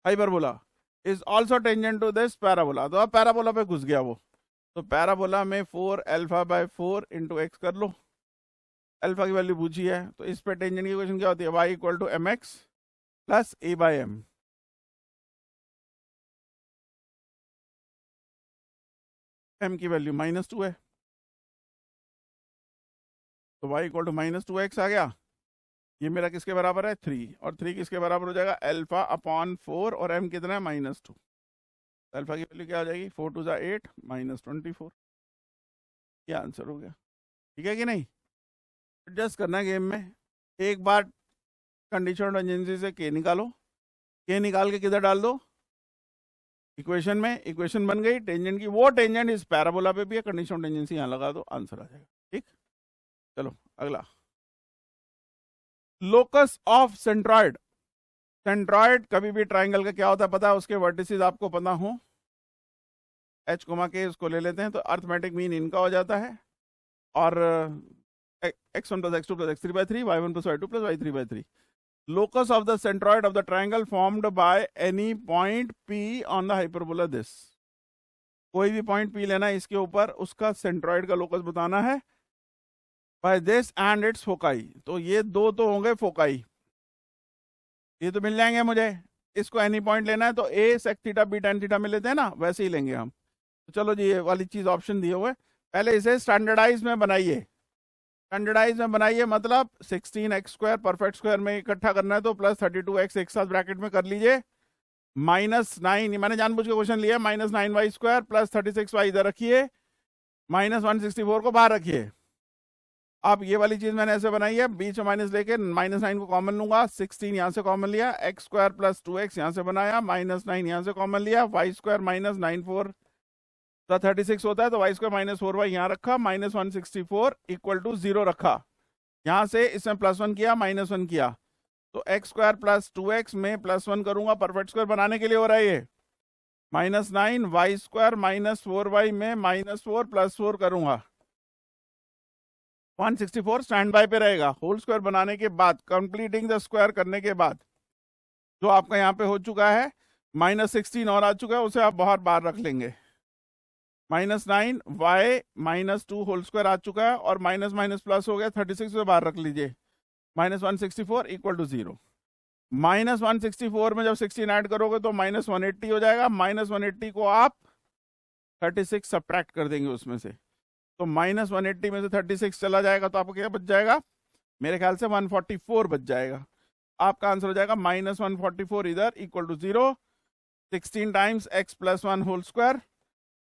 hyperbola is also tangent to this parabola. तो अब पैराबोला पे घुस गया वो, तो पैराबोला में 4α/4 इंटू एक्स कर लो, अल्फा की वैल्यू पूछी है, तो इस पे टेंजेंट की इक्वेशन क्या होती है, y equal to mx plus a/m। m की वैल्यू -2 है, तो y इक्वल टू -2x आ गया। ये मेरा किसके बराबर है 3, और 3 किसके बराबर हो जाएगा α/4, और m कितना है -2, अल्फा की वैल्यू क्या हो जाएगी 4 2 8 -24। ये आंसर हो गया, ठीक है कि नहीं। एडजस्ट करना गेम में, एक बार कंडीशन टेंजेंसी से के निकालो, के निकाल के किधर डाल दो इक्वेशन में, इक्वेशन बन गई टेंजेंट की, वो टेंजेंट इस पैराबोला पे भी है, कंडीशन टेंजेंसी यहाँ लगा दो, आंसर आ जाएगा। ठीक, चलो अगला, लोकस ऑफ सेंट्रॉइड। सेंट्रॉइड कभी भी ट्राइंगल का क्या होता है पता है, उसके वर्टिसेस आपको पता हो, h के उसको ले लेते हैं, तो अर्थमेटिक मीन इनका हो जाता है, और x1 + x2 + x3/3 y1 + y2 + y3/3। locus of the centroid of the triangle formed by any point P on the hyperbola this। कोई भी पॉइंट P लेना है इसके ऊपर, उसका सेंट्रॉइड का लोकस बताना है by this and its foci। तो ये दो तो होंगे फोकाई, ये तो मिल जाएंगे मुझे, इसको एनी पॉइंट लेना है तो a sec theta b tan theta में लेते हैं ना, वैसे ही लेंगे हम। तो चलो जी ये वाली चीज ऑप्शन दिए हुए, पहले इसे स्टैंडर्डाइज में बनाइए, स्टैंडर्डाइज में बनाइए मतलब 16x² परफेक्ट स्क्वायर में इकट्ठा करना है, तो प्लस 32x एक साथ ब्रैकेट में कर लीजिए, -9, मैंने जानबूझ के क्वेश्चन लिया, -9y² प्लस 36y इधर रखिए, -164 को बाहर रखिए। अब ये वाली चीज मैंने ऐसे बनाई है, बीच में माइनस लेके -9 को कॉमन लूंगा, 16 यहाँ से कॉमन लिया, x² + 2x यहाँ से बनाया, -9 यहाँ से कॉमन लिया, y² -94 तो 36 होता है, तो y² -4y यहाँ रखा, -164 = 0 रखा, यहाँ से इसमें +1 किया -1 किया, तो x² + 2x में +1 करूंगा, परफेक्ट स्क्वायर बनाने के लिए हो रहा है ये, -9 y² -4y में -4 + 4 करूंगा, 164 स्टैंड बाय पे रहेगा। होल स्क्वायर बनाने के बाद, कंप्लीटिंग द स्क्वायर करने के बाद, जो आपका यहाँ पे हो चुका है -16 और आ चुका है, उसे आप बहुत बाहर रख लेंगे, -9 y -2 होल स्क्वायर आ चुका है, और माइनस माइनस प्लस हो गया, 36 से बाहर रख लीजिए, -164 = 0। -164 में जब 16 ऐड करोगे तो -180 हो जाएगा, -180 को आप 36 सब्ट्रैक्ट कर देंगे उसमें से, तो -180 में से 36 चला जाएगा, तो आपको क्या बच जाएगा, मेरे ख्याल से 144 बच जाएगा। आपका आंसर हो जाएगा -144 इधर = 0, 16 times x + 1 whole square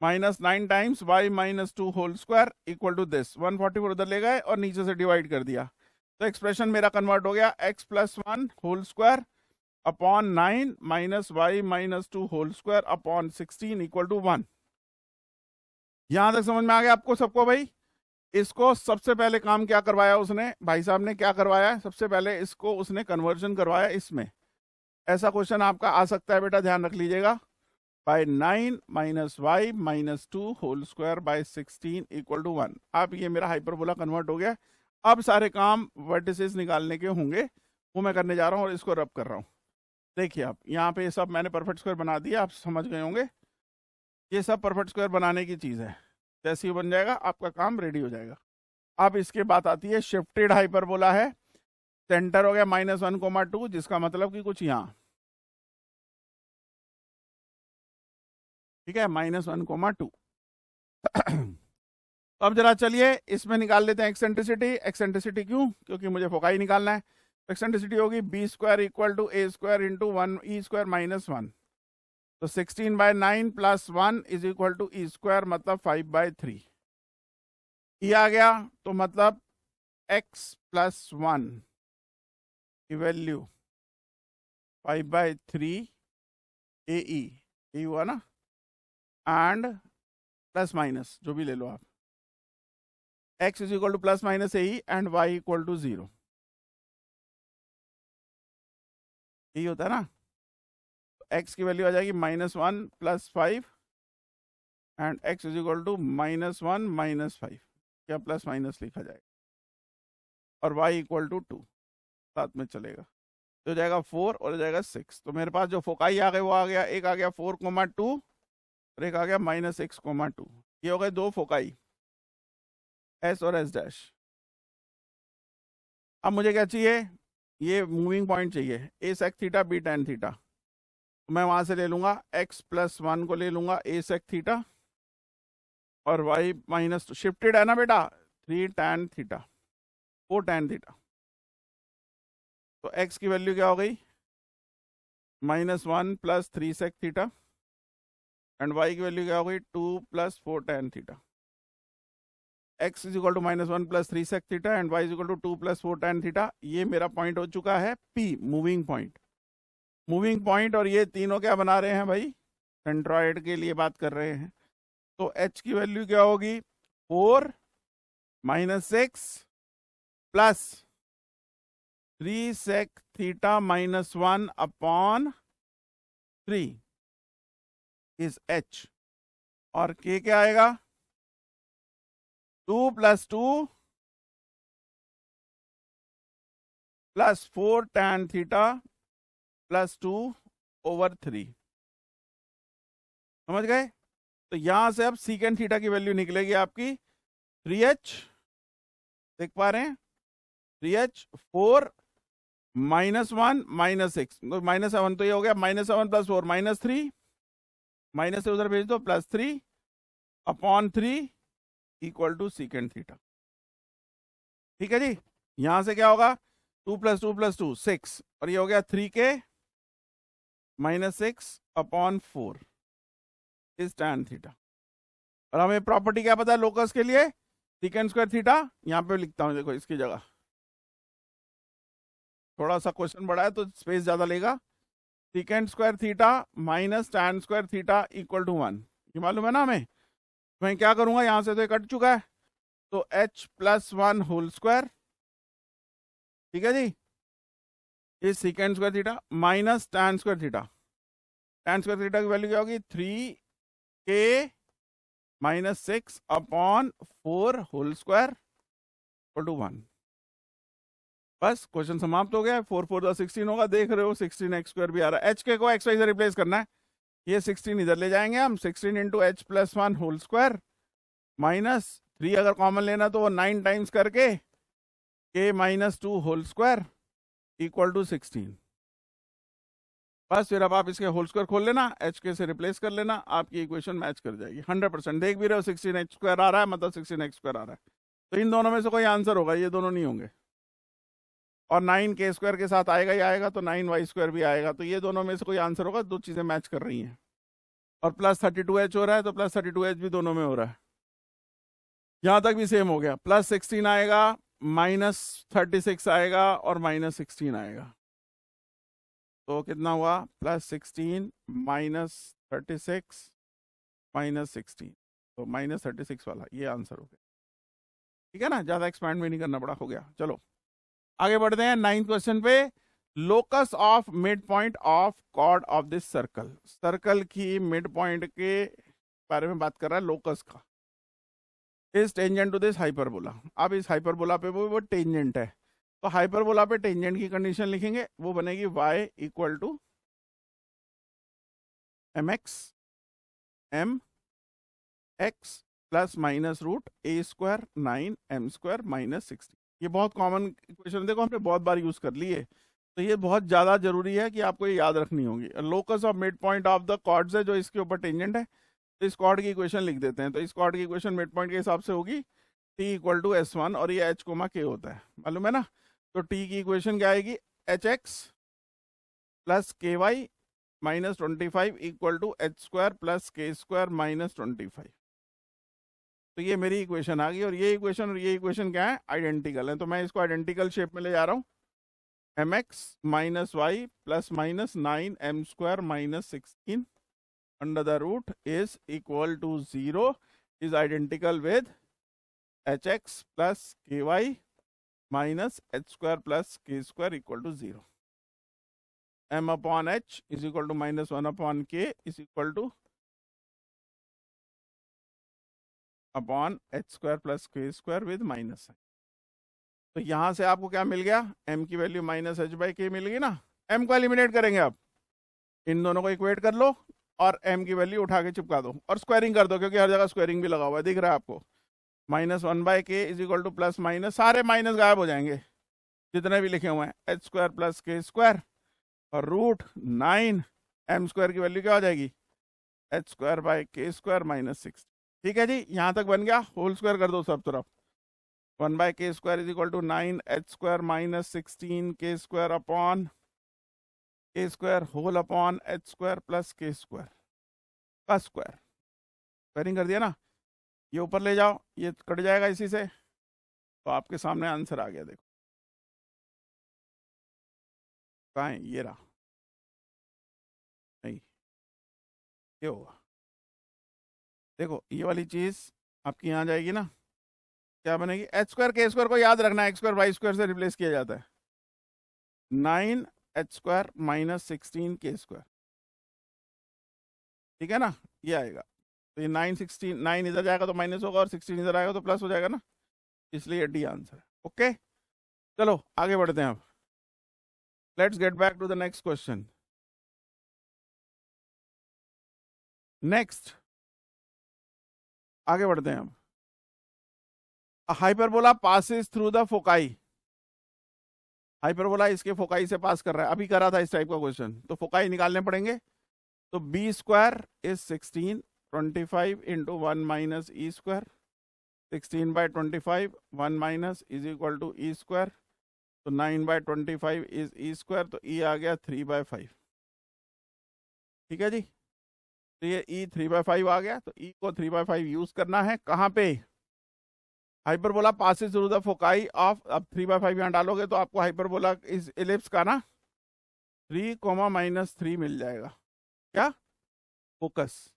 -9 times y -2 whole square = this, 144 उधर ले गए और नीचे से डिवाइड कर दिया, तो एक्सप्रेशन मेरा कन्वर्ट हो गया x + 1 whole square upon 9 minus y -2 whole square upon 16 = 1। यहां तक समझ में आ गया आपको सबको भाई। इसको सबसे पहले काम क्या करवाया उसने, भाई साहब ने क्या करवाया, सबसे पहले इसको उसने कन्वर्जन करवाया इसमें। ऐसा क्वेश्चन आपका आ सकता है बेटा, ध्यान रख लीजिएगा। By 9 minus y minus 2 whole square by 16 equal to 1। अब ये मेरा हाइपरबोला कन्वर्ट हो गया। अब सारे काम वर्टिसेस निकालने के होंगे, वो मैं करने जा रहा हूँ और इसको रब कर रहा हूँ। देखिए आप यहाँ पे सब मैंने परफेक्ट स्क्वायर बना दिया, आप समझ गए होंगे। ये सब परफेक्ट स्क्वायर बनाने की चीज़ है। जैसे ही बन जाएगा आपका काम रेडी हो जाएगा। अब इसके बात आती है, शिफ्टेड हाइपरबोला है, सेंटर हो गया -1,2, जिसका मतलब कि कुछ यहाँ, ठीक है, -1,2। अब जरा चलिए इसमें निकाल लेते हैं एक्सेंट्रिसिटी। एक्सेंट्रिसिटी क्यों? क्योंकि मुझे फोकाई निकालना है। एक्सेंट्रिसिटी होगी b square equal to a square into 1 e square -1। तो 16/9 plus 1 is equal to e square, मतलब 5/3। ई आ गया तो मतलब x प्लस 1 की वैल्यू 5/3 ए ई हुआ ना, एंड प्लस माइनस जो भी ले लो आप, x is equal to plus minus a and y equal to 0। यही होता है ना। x की वैल्यू आ जाएगी -1 plus 5 and x is equal to -1 minus 5, क्या प्लस माइनस लिखा जाएगा, और y इक्वल टू 2 साथ में चलेगा, तो हो जाएगा 4 और हो जाएगा 6। तो मेरे पास जो फोकाई आ गए वो आ गया, एक आ गया 4,2 और एक आ गया -6,2। ये हो गए दो फोकाई, S और S डैश। अब मुझे क्या चाहिए, ये मूविंग पॉइंट चाहिए, A sec theta B tan theta. तो मैं वहां से ले लूंगा x प्लस 1 को ले लूंगा ए सेक थीटा, और y माइनस, शिफ्टेड है ना बेटा, 3 टैन थीटा 4 टैन थीटा। तो x की वैल्यू क्या हो गई, -1 plus 3 sec theta, and y की वैल्यू क्या हो गई, 2 plus 4 tan theta. x is equal to -1 plus 3 sec theta and y is equal to 2 plus 4 tan theta. ये मेरा पॉइंट हो चुका है P, moving point. Moving point और ये तीनों क्या बना रहे हैं भाई, सेंट्रॉइड के लिए बात कर रहे हैं। तो h की वैल्यू क्या होगी, 4 -6 plus 3 sec theta -1 upon 3 is h, और k क्या आएगा, 2 plus 2 plus 4 tan theta plus 2 over 3। समझ गए? तो यहां से अब सीकेंड थीटा की वैल्यू निकलेगी आपकी 3h, देख पा रहे हैं, 3h 4 -1 -6, तो -7, तो ये हो गया -7 प्लस 4 -3, माइनस से उधर भेज दो, +3 upon 3 equal to secant theta. ठीक है जी। यहां से क्या होगा, 2 प्लस 2 प्लस 2 6, और ये हो गया 3k -6 upon 4 is tan theta. और हमें प्रॉपर्टी क्या पता है लोकस के लिए, सीकेंड स्क्वायर थीटा, यहां पे लिखता हूं, देखो इसकी जगह, थोड़ा सा क्वेश्चन बड़ा है तो स्पेस ज्यादा लेगा। Secant square theta minus tan square theta equal to 1, ये मालूम है ना हमें। मैं क्या करूंगा, यहां से तो ये कट चुका है, तो h प्लस 1 होल स्क्वायर, ठीक है जी, ये secant square theta minus tan square theta. Tan square theta की वैल्यू क्या होगी, 3k -6 upon 4 whole square equal to 1। बस क्वेश्चन समाप्त हो गया। 4 4 16 होगा, देख रहे हो 16x स्क्वायर भी आ रहा है। h के को x y से रिप्लेस करना है, ये 16 इधर ले जाएंगे हम, 16 into h plus 1 whole square minus 3 अगर कॉमन लेना तो वो 9 टाइम्स करके k -2 whole square equal to 16। बस फिर अब आप इसके होल स्क्वायर खोल लेना, h के से रिप्लेस कर लेना, आपकी इक्वेशन मैच कर जाएगी 100%। देख भी रहे हो 16h स्क्वायर आ रहा है, मतलब 16x स्क्वायर आ रहा है, तो इन दोनों में से कोई आंसर होगा, ये दोनों नहीं होंगे। और 9k स्क्वायर के साथ आएगा ही आएगा, तो 9y स्क्वायर भी आएगा, तो ये दोनों में से कोई आंसर होगा, दो चीजें मैच कर रही हैं। और +32h हो रहा है, तो +32h भी दोनों में हो रहा है, यहां तक भी सेम हो गया। +16 आएगा, -36 आएगा और -16 आएगा, तो कितना हुआ, +16 -36 -16, तो -36 वाला ये आंसर हो गया। ठीक है ना, ज्यादा एक्सपैंड भी नहीं करना पड़ा, हो गया। चलो आगे बढ़ते हैं 9th क्वेश्चन पे। Locus of mid point of chord of this circle, circle की मिड पॉइंट के बारे में बात कर रहा है लोकस का। Is tangent to this hyperbola. अब इस हाइपरबोला पे वो टेंजेंट है, तो हाइपरबोला पे टेंजेंट की कंडीशन लिखेंगे, वो बनेगी y equal to mx m x plus minus root a square 9m square minus 16। ये बहुत कॉमन इक्वेशन, देखो हमने बहुत बार यूज कर ली है, तो ये बहुत ज्यादा जरूरी है कि आपको ये याद रखनी होगी। Locus of mid point of the chords है जो इसके ऊपर टेंजेंट है, तो इस कॉर्ड की इक्वेशन लिख देते हैं। तो इस कॉर्ड की इक्वेशन मिड पॉइंट के हिसाब से होगी t इक्वल टू s1 और ये h कोमा k होता है, मालूम है ना। तो t की इक्वेशन क्या आएगी, hx प्लस के Y minus 25 equal to h square plus के स्क्वायर माइनस 25। तो ये मेरी इक्वेशन आ गई, और ये इक्वेशन और ये इक्वेशन क्या है, आइडेंटिकल है। तो मैं इसको आइडेंटिकल शेप में ले जा रहा हूँ, mx minus Y plus minus 9m square minus 16 under the root is equal to 0 is identical with hx plus के Y minus H square plus के square equal to 0। m upon h is equal to minus 1 upon k is equal to upon H square plus के square with minus. तो यहां से आपको क्या मिल गया, m की वैल्यू माइनस एच बाई के मिल गई ना। m को एलिमिनेट करेंगे, आप इन दोनों को इक्वेट कर लो और m की वैल्यू उठा के चिपका दो और स्क्वायरिंग कर दो, क्योंकि हर जगह स्क्वायरिंग भी लगा हुआ है, दिख रहा है आपको। माइनस 1 बाई के is equal to plus minus, सारे माइनस गायब हो जाएंगे जितने भी लिखे हुए हैं, एच स्क्वायर प्लस के स्क्वायर और रूट 9m स्क्वायर की वैल्यू क्या हो जाएगी, H square by k square minus 6। ठीक है जी, यहां तक बन गया। होल स्क्वायर कर दो सब तरफ, 1 by k square is equal to 9h square minus 16 k square upon k square whole upon H square plus के स्क्वायर का स्क्वायर। स्क्वायरिंग कर दिया ना, ये ऊपर ले जाओ, ये कट जाएगा इसी से, तो आपके सामने आंसर आ गया। देखो कहाँ है, ये रहा, नहीं ये होगा। देखो ये वाली चीज आपकी यहाँ जाएगी ना, क्या बनेगी, एच स्क्वायर के स्क्वायर को याद रखना है, एक्स स्क्वायर वाई स्क्वायर से रिप्लेस किया जाता है, 9h square minus 16 k square. ठीक है ना, ये आएगा। तो ये 9 इधर जाएगा तो माइनस होगा और 16 इधर आएगा तो प्लस हो जाएगा ना, इसलिए डी आंसर है। ओके चलो आगे बढ़ते हैं अब। Let's get back to the next question. Next आगे बढ़ते हैं अब। Hyperbola passes through the foci, hyperbola इसके फोकाई से पास कर रहा है, अभी करा था इस टाइप का क्वेश्चन, तो फोकाई निकालने पड़ेंगे। तो b square is 16, 25 into 1 minus e square, 16 by 25 1 minus is equal to e square, तो 9 बाई 25 इज ई स्क्वायर, तो ई आ गया 3/5। ठीक है जी, तो ये ई 3/5 आ गया, तो ई को 3/5 यूज करना है कहाँ पे, hyperbola passes through the foci of, अब 3/5 यहाँ डालोगे तो आपको हाइपरबोला इस एलिप्स का ना 3, -3 मिल जाएगा। क्या, फोकस,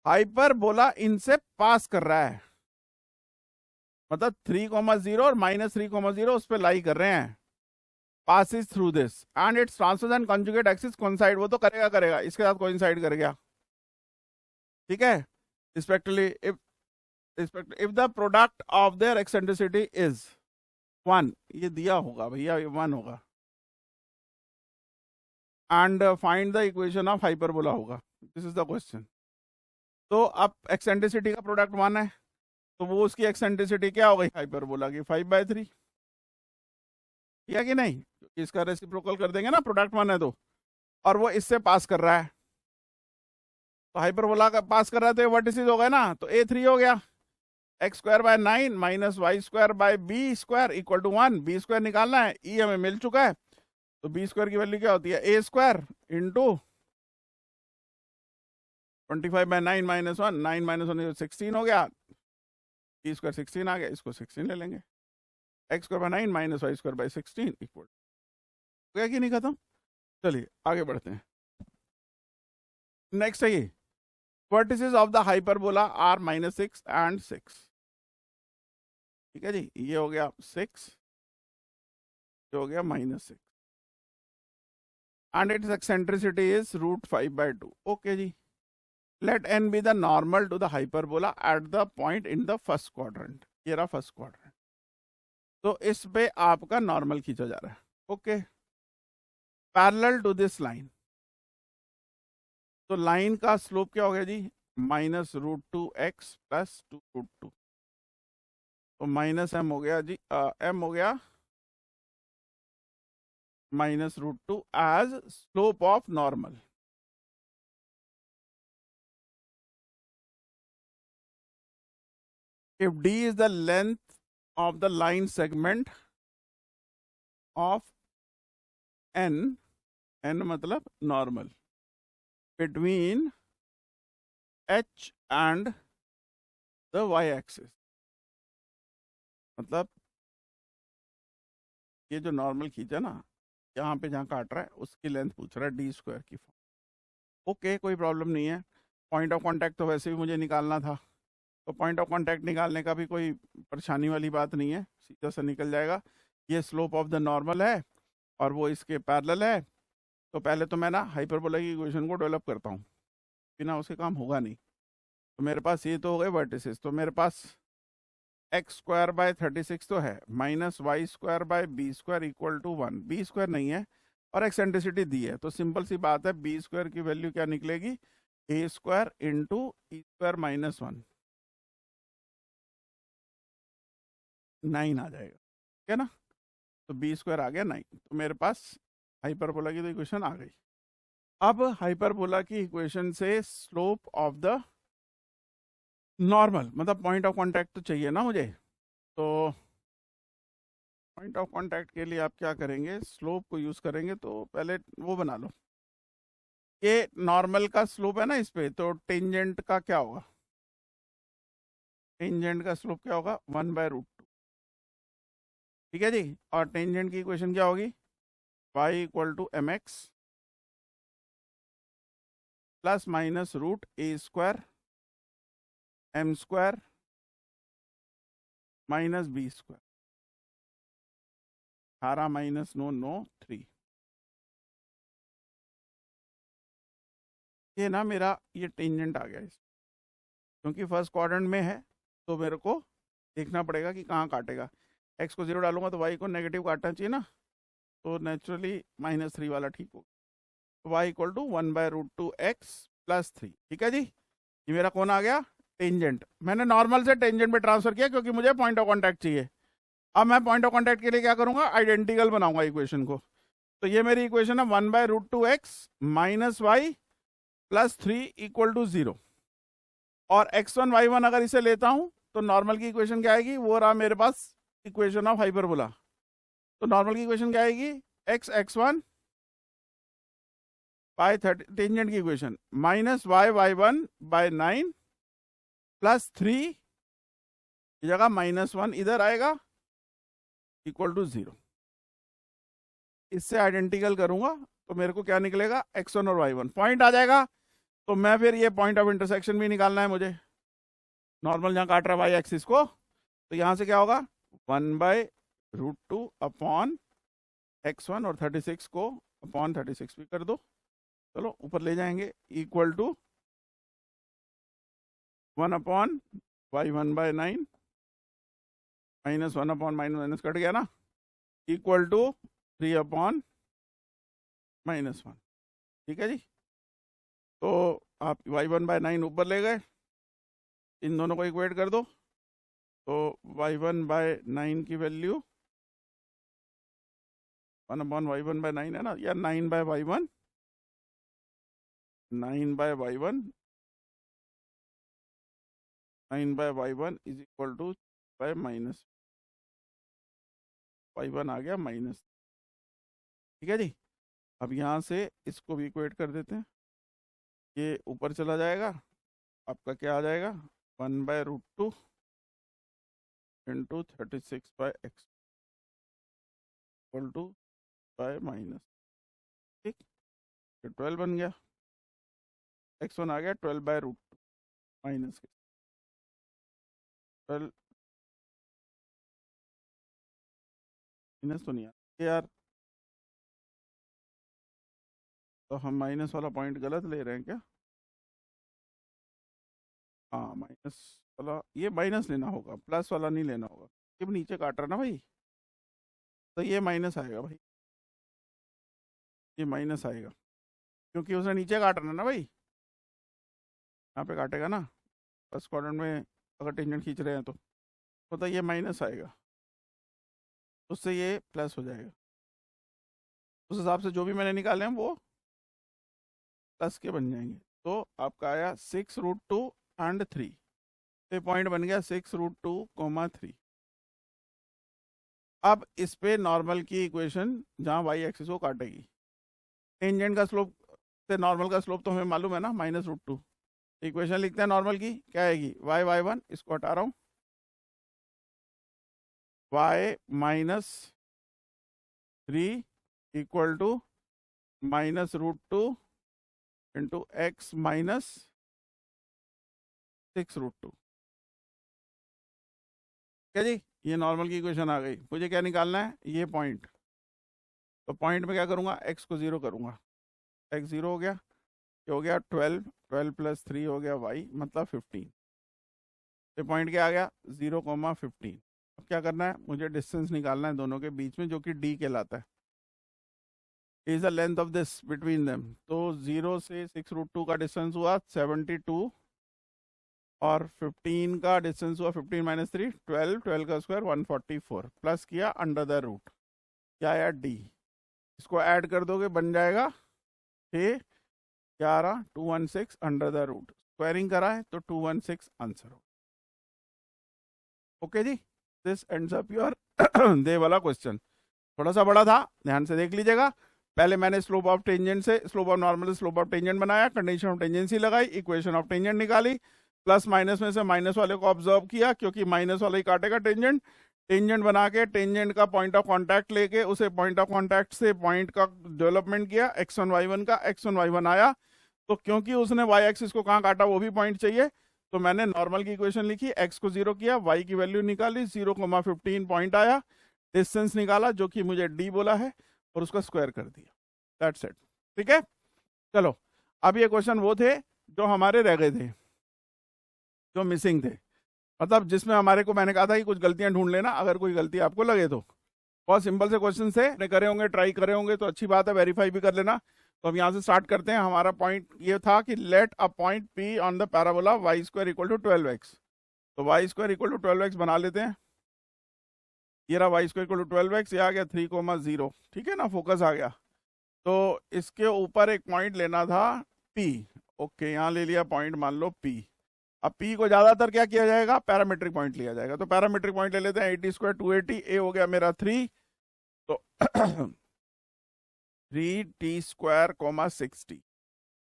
हाइपरबोला इनसे पास कर रहा है, मतलब 3,0 और -3,0 उस पर लाई कर रहे हैं, passes through this and it's transverse and conjugate axis coincide, वो तो करेगा इसके साथ कोइंसाइड कर गया। ठीक है, respectively if the product of their eccentricity is 1, ये दिया होगा भैया, ये 1 होगा, and find the equation of hyperbola होगा, this is the question। तो अब eccentricity का प्रोडक्ट 1 है, तो वो उसकी eccentricity क्या हो गई हाइपरबोला की, 5/3, या कि नहीं, इसका रेसिप्रोकल कर देंगे ना, प्रोडक्ट 1 है तो, और वो इससे पास कर रहा है, तो हाइपरबोला का पास कर रहा है तो ये वर्टिसेस हो गए ना, तो a3 हो गया, x square by 9 minus Y square by B square equal to 1, b square निकालना है, ई हमें मिल चुका है, तो बी स्क्वायर की वैल्यू क्या होती है, A square into 25 by 9 minus 1, 9 minus 1 16 हो गया, ई स्क्वायर 16 आ गया, इसको 16 ले लेंगे, x square by 9 minus Y square by 16 equal, हो गया कि नहीं खत्म। चलिए आगे बढ़ते हैं। नेक्स्ट है ये, vertices of the hyperbola are -6 and 6। ठीक है जी, ये हो गया 6, ये हो गया -6 and it's eccentricity is √5/2। Okay जी, let n be the normal to the hyperbola at the point in the first quadrant. ये रहा फर्स्ट क्वाड्रेंट, तो इस पे आपका नॉर्मल खींचा जा रहा है। Okay, parallel to this line, तो लाइन का स्लोप क्या हो गया जी, -√2x + 2√2, तो -m हो गया जी, m हो गया -√2 as slope of normal. If d is the length of the line segment of n, n मतलब normal, between h and the y-axis, मतलब ये जो नॉर्मल खींचा ना, यहाँ पे जहाँ काट रहा है उसकी लेंथ पूछ रहा है d² की फॉर्म। ओके, कोई प्रॉब्लम नहीं है। पॉइंट ऑफ कांटेक्ट तो वैसे भी मुझे निकालना था, तो पॉइंट ऑफ कांटेक्ट निकालने का भी कोई परेशानी वाली बात नहीं है, सीधा सा निकल जाएगा। ये स्लोप ऑफ द नॉर्मल है और वो इसके पैरेलल है, तो पहले तो मैं ना हाइपरबोला की इक्वेशन को डेवलप करता हूँ, बिना उसके काम होगा नहीं। तो मेरे पास ये तो हो गए वर्टिसेस, तो मेरे पास x²/36 तो है, -y²/b² = 1, b² नहीं है और एक्सेंट्रिसिटी दी है, तो सिंपल सी बात है, b² की वैल्यू क्या निकलेगी, a² × e² - 1, 9 आ जाएगा, ठीक है ना। तो b² आ गया 9, तो मेरे पास हाइपरबोला की तो इक्वेशन आ गई। अब हाइपरबोला की इक्वेशन से स्लोप ऑफ द नॉर्मल, मतलब पॉइंट ऑफ कांटेक्ट तो चाहिए ना मुझे, तो पॉइंट ऑफ कांटेक्ट के लिए आप क्या करेंगे, स्लोप को यूज करेंगे। तो पहले वो बना लो, ये नॉर्मल का स्लोप है ना इस पे, तो टेंजेंट का क्या होगा, टेंजेंट का स्लोप क्या होगा, 1/√2, ठीक है जी। और टेंजेंट की इक्वेशन क्या होगी, y = mx + -√a² m² - b², 18 - 9 9 3। ये ना मेरा ये टेंजेंट आ गया, इस क्योंकि फर्स्ट क्वाड्रेंट में है, तो मेरे को देखना पड़ेगा कि कहाँ काटेगा। x को 0 डालूंगा तो y को नेगेटिव काटना चाहिए ना, तो नेचुरली -3 वाला ठीक होगा। y = 1/√2x + 3, ठीक है जी। ये मेरा कौन आ गया, टेंजेंट। मैंने नॉर्मल से टेंजेंट में ट्रांसफर किया क्योंकि मुझे पॉइंट ऑफ कांटेक्ट चाहिए। अब मैं पॉइंट ऑफ कांटेक्ट के लिए क्या करूंगा, आइडेंटिकल बनाऊंगा इक्वेशन को। तो ये मेरी इक्वेशन है 1/√2x - y + 3 = 0, और x1 y1 अगर इसे लेता हूं तो नॉर्मल की इक्वेशन क्या आएगी, वो रहा मेरे पास इक्वेशन ऑफ हाइपरबोला। तो नॉर्मल की इक्वेशन क्या आएगी, x1 बाय 30, टेंजेंट की इक्वेशन -y/1/9 + 3 की जगह -1 इधर आएगा = 0। इससे आइडेंटिकल करूंगा तो मेरे को क्या निकलेगा, x1 और y1 पॉइंट आ जाएगा। तो मैं फिर ये पॉइंट ऑफ इंटरसेक्शन भी निकालना है मुझे, नॉर्मल जहां काट रहा है वाई एक्सिस को, तो यहां से क्या होगा, 1/√2 अपॉन x1 और 36 को अपॉन 36 भी कर दो, चलो ऊपर ले जाएंगे, = 1/y1/9 -1/- कट गया ना, = 3/-1, ठीक है जी। तो आप y1/9 ऊपर ले गए, इन दोनों को इक्वेट कर दो, तो y1/9 की वैल्यू 1/y1/9 है ना, या 9/y1, 9/y1 9/y1 is equal to by minus y1 आ गया माइनस, ठीक है जी। अब यहाँ से इसको भी इक्वेट कर देते हैं, ये ऊपर चला जाएगा, आपका क्या आ जाएगा, 1/√2 × 36/x equal to by minus, ठीक, तो 12 बन गया, x1 आ गया 12/√2 माइनस 12 माइनस तो नहीं आ यार, तो हम माइनस वाला पॉइंट गलत ले रहे हैं क्या? हाँ माइनस वाला, ये माइनस लेना होगा, प्लस वाला नहीं लेना होगा। ये भी नीचे काट रहा ना भाई, तो ये माइनस आएगा भाई, ये माइनस आएगा क्योंकि उसने नीचे काट रहा ना भाई, यहाँ पे काटेगा ना फर्स्ट क्वाड्रेंट में, अगर टेंजेंट खींच रहे हैं तो ये माइनस आएगा, उससे ये प्लस हो जाएगा। उस हिसाब से जो भी मैंने निकाले हैं वो प्लस के बन जाएंगे। तो आपका आया 6√2 एंड 3, तो पॉइंट बन गया 6√2, 3। अब इस पे नॉर्मल की इक्वेशन जहाँ वाई एक्सिस को काटेगी, टेंजेंट का स्लोप से नॉर्मल का स्लोप तो हमें मालूम है ना, -√2। इक्वेशन लिखते हैं नॉर्मल की, क्या आएगी, y1, इसको हटा रहा हूँ, y-3 equal to -√2 into x minus 6√2। क्या जी, ये नॉर्मल की इक्वेशन आ गई। मुझे क्या निकालना है, ये पॉइंट, तो पॉइंट में क्या करूँगा, x को 0 करूँगा, x 0 हो गया, ये हो गया 12, 12 + 3 हो गया y, मतलब 15। ये पॉइंट क्या आ गया, 0,15। अब क्या करना है, मुझे डिस्टेंस निकालना है दोनों के बीच में, जो कि d कहलाता है, is the length of this between them. तो 0 से 6√2 का डिस्टेंस हुआ 72, और 15 का डिस्टेंस हुआ 15 - 3 12, 12 का स्क्वायर 144, प्लस किया अंडर द रूट, क्या आया d। इसको ऐड कर दोगे बन जाएगा 6, 11, 216 अंडर द रूट, स्क्वायरिंग करा है तो 216 आंसर हो। ओके जी, this ends up your day वाला क्वेश्चन। थोड़ा सा बड़ा था, ध्यान से देख लीजिएगा। पहले मैंने स्लोप ऑफ टेंजेंट से slope of normal slope of tangent बनाया, कंडीशन ऑफ टेंजेंसी लगाई, इक्वेशन ऑफ टेंजेंट निकाली, प्लस माइनस में से माइनस वाले को ऑब्जर्व किया, क्योंकि माइनस वाला ही काटेगा टेंजेंट। टेंजेंट बना के टेंजेंट का पॉइंट ऑफ कांटेक्ट लेके उसे पॉइंट ऑफ कांटेक्ट से पॉइंट का डेवलपमेंट किया, x1 y1 का, x1 y1 आया, तो क्योंकि उसने y एक्सिस को कहाँ काटा वो भी पॉइंट चाहिए, तो मैंने नॉर्मल की इक्वेशन लिखी, x को 0 किया, y की वैल्यू निकाली, 0,15 पॉइंट आया, डिस्टेंस निकाला जो कि मुझे d बोला है, और उसका स्क्वायर कर दिया, दैट्स इट। ठीक है, चलो अब ये क्वेश्चन वो थे जो हमारे रह गए थे, जो मिसिंग थे, मतलब जिसमें हमारे को मैंने कहा था कि कुछ गलतियां ढूंढ लेना अगर कोई गलती आपको लगे तो। बहुत सिंपल से क्वेश्चन से करे होंगे, ट्राई करे होंगे तो अच्छी बात है, वेरीफाई भी कर लेना। तो हम यहाँ से स्टार्ट करते हैं। हमारा पॉइंट ये था कि let a point P on the parabola y² = 12x, तो y² = 12x बना लेते हैं। ये रहा y² = 12x, ये आ गया 3,0, ठीक है ना, फोकस आ गया। तो इसके ऊपर एक पॉइंट लेना था P, ओके, यहाँ ले लिया पॉइंट, मान लो P। अब P को ज्यादातर क्या किया जाएगा, पैरामीट्रिक पॉइंट लिया जाएगा, तो पैरामीट्रिक पॉइंट ले लेते हैं, 80² 280, a हो गया मेरा 3, तो 3t² 60,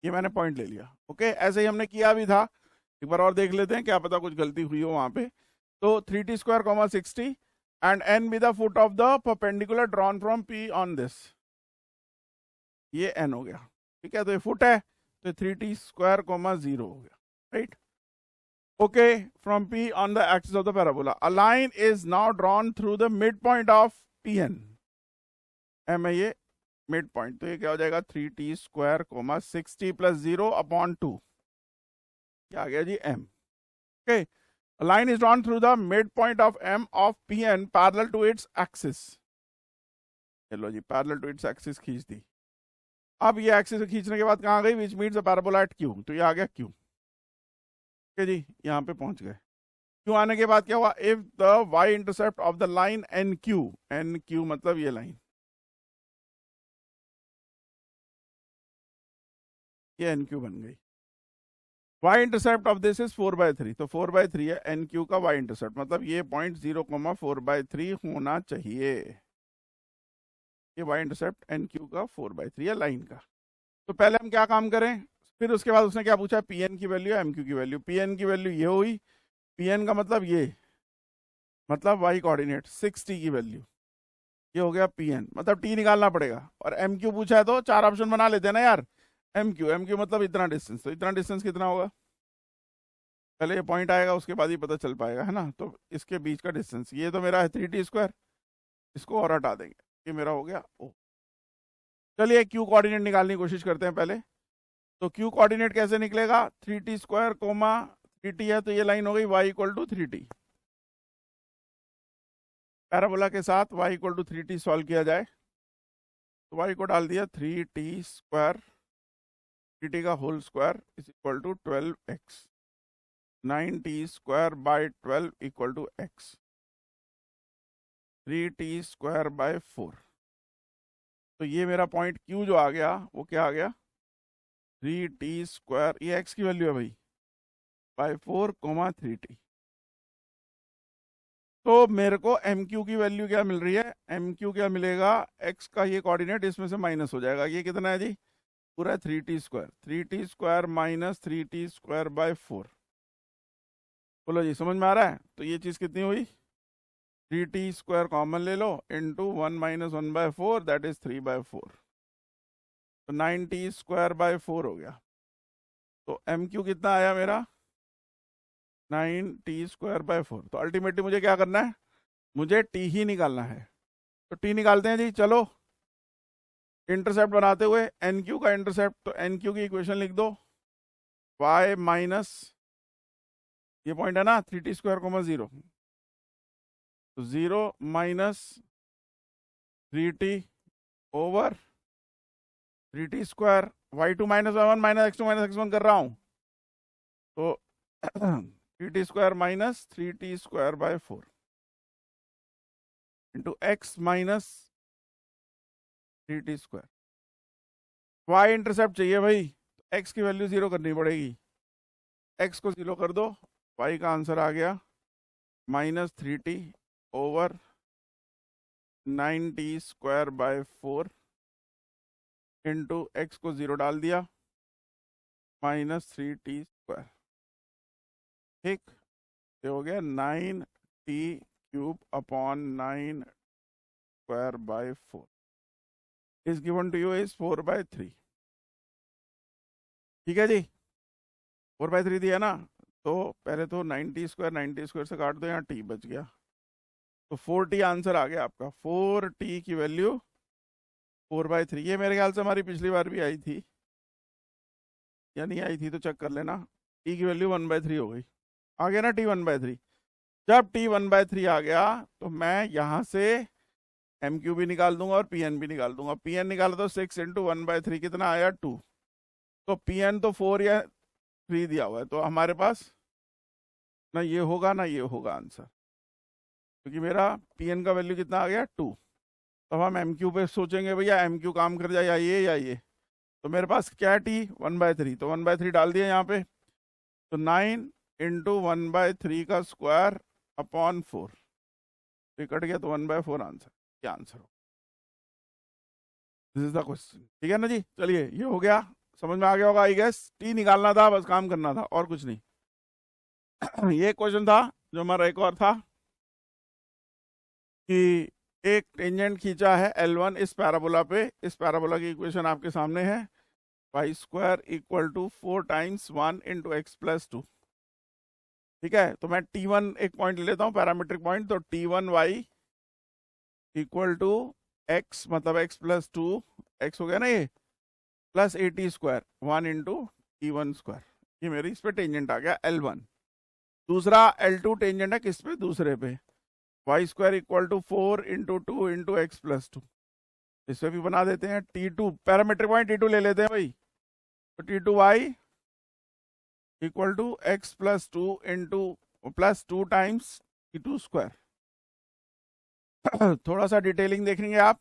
ये मैंने पॉइंट ले लिया। ओके, ऐसे ही हमने किया भी था, एक बार और देख लेते हैं, क्या पता कुछ गलती हुई हो वहां पे। तो 3t² 60 and n be the foot of the perpendicular drawn from P on this, ये n हो गया, ठीक है, तो ये फुट है, तो 3t² 0 हो गया, right. Okay, from P on the axis of the parabola a line is now drawn through the midpoint of Pn, m है ये मिड पॉइंट, तो ये क्या हो जाएगा 3t² 60 + 0/2, क्या आ गया जी m। Okay, a line is drawn through the midpoint of m of Pn parallel to its axis, चलो जी पैरेलल टू इट्स एक्सिस खींच दी। अब ये एक्सिस खींचने के बाद कहाँ गई, which means the parabola at Q, तो ये आ गया Q। ओके जी, यहाँ पे पहुंच गए। Q आने के बाद क्या हुआ, if the y intercept of the line NQ मतलब ये लाइन, ये NQ बन गई, y intercept of this is 4/3, तो 4/3 है NQ का y इंटरसेप्ट, मतलब ये पॉइंट 0,4/3 होना चाहिए, ये y इंटरसेप्ट NQ का 4/3 है लाइन का। तो पहले हम क्या काम करें, फिर उसके बाद उसने क्या पूछा, Pn की वैल्यू, MQ की वैल्यू। Pn की वैल्यू ये हुई, Pn का मतलब ये, मतलब y कोऑर्डिनेट 60 की वैल्यू, ये हो गया Pn, मतलब t निकालना पड़ेगा, और MQ पूछा है तो 4 ऑप्शन बना लेते हैं ना यार। MQ मतलब इतना डिस्टेंस, तो इतना डिस्टेंस कितना होगा, पहले ये पॉइंट आएगा उसके बाद ही पता चल पाएगा, है ना। तो इसके बीच का डिस्टेंस, ये तो मेरा है 3t², इसको और हटा देंगे, ये मेरा हो गया ओ। चलिए क्यू कोऑर्डिनेट निकालने की कोशिश करते हैं पहले। तो क्यू कोऑर्डिनेट कैसे निकलेगा, 3t स्क्वायर कोमा 3t है तो ये लाइन हो गई y equal to 3t। Parabola के साथ y equal to 3t solve किया जाए तो y को डाल दिया 3t स्क्वायर, 3t का whole square is equal to 12x, 9t square by 12 equal to x, 3t square by 4। तो ये मेरा पॉइंट Q जो आ गया वो क्या आ गया, 3t स्क्वायर, ये x की वैल्यू है भाई, बाय 4 कोमा 3t। तो मेरे को एम क्यू की वैल्यू क्या मिल रही है, एम क्यू क्या मिलेगा, x का ये कोऑर्डिनेट इसमें से माइनस हो जाएगा, ये कितना है जी, पूरा 3t square, 3t square minus 3t square by 4। बोलो जी समझ में आ रहा है। तो ये चीज़ कितनी हुई, 3t स्क्वायर कॉमन ले लो into 1 minus 1 by 4 that is 3 by 4, तो 9t स्क्वायर बाय 4 हो गया। तो एम क्यू कितना आया मेरा, 9t स्क्वायर बाय 4। तो अल्टीमेटली मुझे क्या करना है, मुझे t ही निकालना है। तो t निकालते हैं जी, चलो इंटरसेप्ट बनाते हुए एन क्यू का इंटरसेप्ट, तो एन क्यू की इक्वेशन लिख दो, y माइनस ये पॉइंट है ना 3t स्क्वायर कोमा 0, तो 0 minus 3t over 3t square, y2 minus y1 minus x2 minus x1 कर रहा हूँ, तो 3t square minus 3t square by 4 into x minus 3t square. y intercept चाहिए भाई, तो x की वैल्यू 0 करनी पड़ेगी, x को 0 कर दो, y का आंसर आ गया minus 3t over 9t square by 4 into x को 0 डाल दिया माइनस 3t स्क्वायर। ठीक, ये हो गया 9t cube upon 9 square by 4 is given to you is 4 by 3। ठीक है जी, 4 बाय 3 दिया ना, तो पहले तो 90 स्क्वायर से काट दो, यहाँ t बच गया, तो 4t आंसर आ गया आपका। 4t की वैल्यू 4 बाय 3, ये मेरे ख्याल से हमारी पिछली बार भी आई थी या नहीं आई थी तो चेक कर लेना। t की वैल्यू 1 बाय 3 हो गई, आ गया ना t 1 बाय 3। जब t 1 बाय 3 आ गया तो मैं यहाँ से एम क्यू भी निकाल दूंगा और पी एन भी निकाल दूंगा। पी एन निकाला तो 6 इंटू 1 बाय 3 कितना आया 2, तो पी एन तो 4 या 3 दिया हुआ है, तो हमारे पास ना ये होगा ना ये होगा आंसर, क्योंकि मेरा पी एन का वैल्यू कितना आ गया 2। तो हम एम क्यू पे सोचेंगे भैया एम क्यू काम कर जाए या ये, तो मेरे पास क्या है टी 1 बाय 3, तो 1 बाय 3 डाल दिया यहाँ पे, तो 9 इंटू 1 बाय 3 का स्क्वायर अपॉन 4, तो कट गया, तो 1 बाय 4 आंसर, क्या आंसर हो, दिस इज द क्वेश्चन। ठीक है ना जी, चलिए ये हो गया, समझ में आ गया होगा आई गेस। टी निकालना था, बस काम करना था और कुछ नहीं। ये क्वेश्चन था। जो हमारा एक और था कि एक टेंजेंट खींचा है L1 इस पैराबोला पे, इस पैराबोला की इक्वेशन आपके सामने है, y square equal to 4 times 1 into x plus 2। ठीक है, तो मैं T1 एक पॉइंट ले लेता हूँ, पैरामीट्रिक पॉइंट, तो T1y इक्वल टू x, मतलब x प्लस 2 x हो गया ना ये, plus 80 square 1 into T1 square, ये मेरी इस पे टेंजेंट आ गया L1। दूसरा L2 टेंजेंट है किस पे, दूसरे पे, y square equal to 4 into 2 into x plus 2, इस पे भी बना देते हैं। T2 पैरामीट्रिक पॉइंट T2 ले लेते हैं भाई, तो T2y equal to x plus 2 into plus 2 times T2 square. थोड़ा सा डिटेलिंग देखेंगे आप,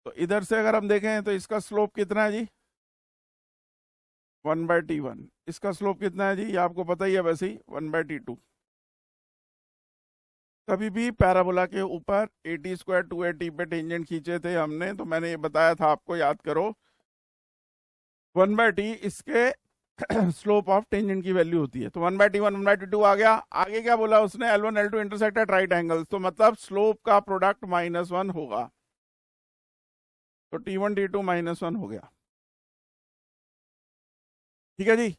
तो इधर से अगर हम देखें तो इसका स्लोप कितना है जी 1 बाय T1, इसका स्लोप कितना है जी, ये आपको पता ही है वैसे ही 1 बाय T2। कभी भी पैराबोला के ऊपर 80 स्क्वायर 280 पे टेंजेंट खींचे थे हमने, तो मैंने ये बताया था आपको, याद करो 1 बाय टी इसके स्लोप ऑफ टेंजेंट की वैल्यू होती है। तो 1 बाय T1 1 बाय T2 आ गया। आगे क्या बोला उसने, L1 L2 intersect at right angles, तो मतलब स्लोप का प्रोडक्ट -1 होगा, तो T1 T2 -1 हो गया। ठीक है जी,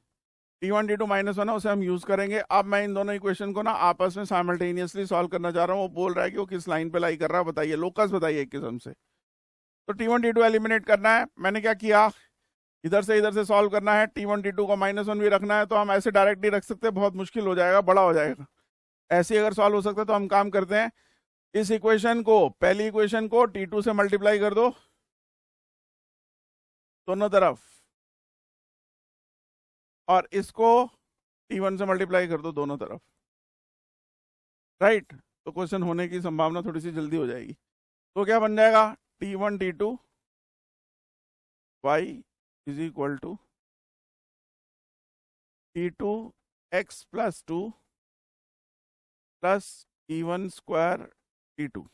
T1 T2 -1 है, उसे हम यूज करेंगे। अब मैं इन दोनों इक्वेशन को ना आपस में साइमल्टेनियसली सॉल्व करना चाह रहा हूँ। वो बोल रहा है कि वो किस लाइन पे लाई कर रहा है, बताइए, लोकस बताइए एक किस्म से। तो T1 T2 एलिमिनेट करना है। मैंने क्या किया, इधर से सॉल्व करना है। T1 T2 को -1 भी रखना है, तो हम ऐसे डायरेक्ट नहीं रख सकते, बहुत मुश्किल हो जाएगा, बड़ा हो जाएगा। ऐसे अगर सॉल्व हो सकता है तो हम काम करते हैं, इस इक्वेशन को, पहली इक्वेशन को T2 से मल्टीप्लाई कर दो दोनों तरफ, और इसको T1 से मल्टीप्लाई कर दो दोनों तरफ, राइट। तो क्वेश्चन होने की संभावना थोड़ी सी जल्दी हो जाएगी। तो क्या बन जाएगा, T1 T2 y is equal to T2 x plus 2 plus T1 square T2।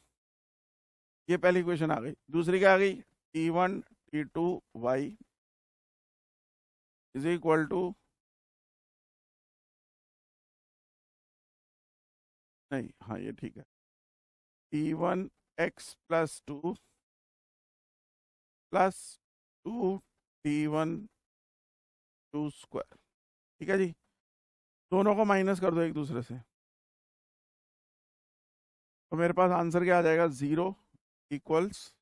ये पहली इक्वेशन आ गई। दूसरी क्या आ गई, T1 T2 y is equal to, नहीं, हाँ ये ठीक है, T1 x plus 2 plus 2 T1 2 square. ठीक है जी, दोनों को माइनस कर दो एक दूसरे से, तो मेरे पास आंसर क्या आ जाएगा, 0 equals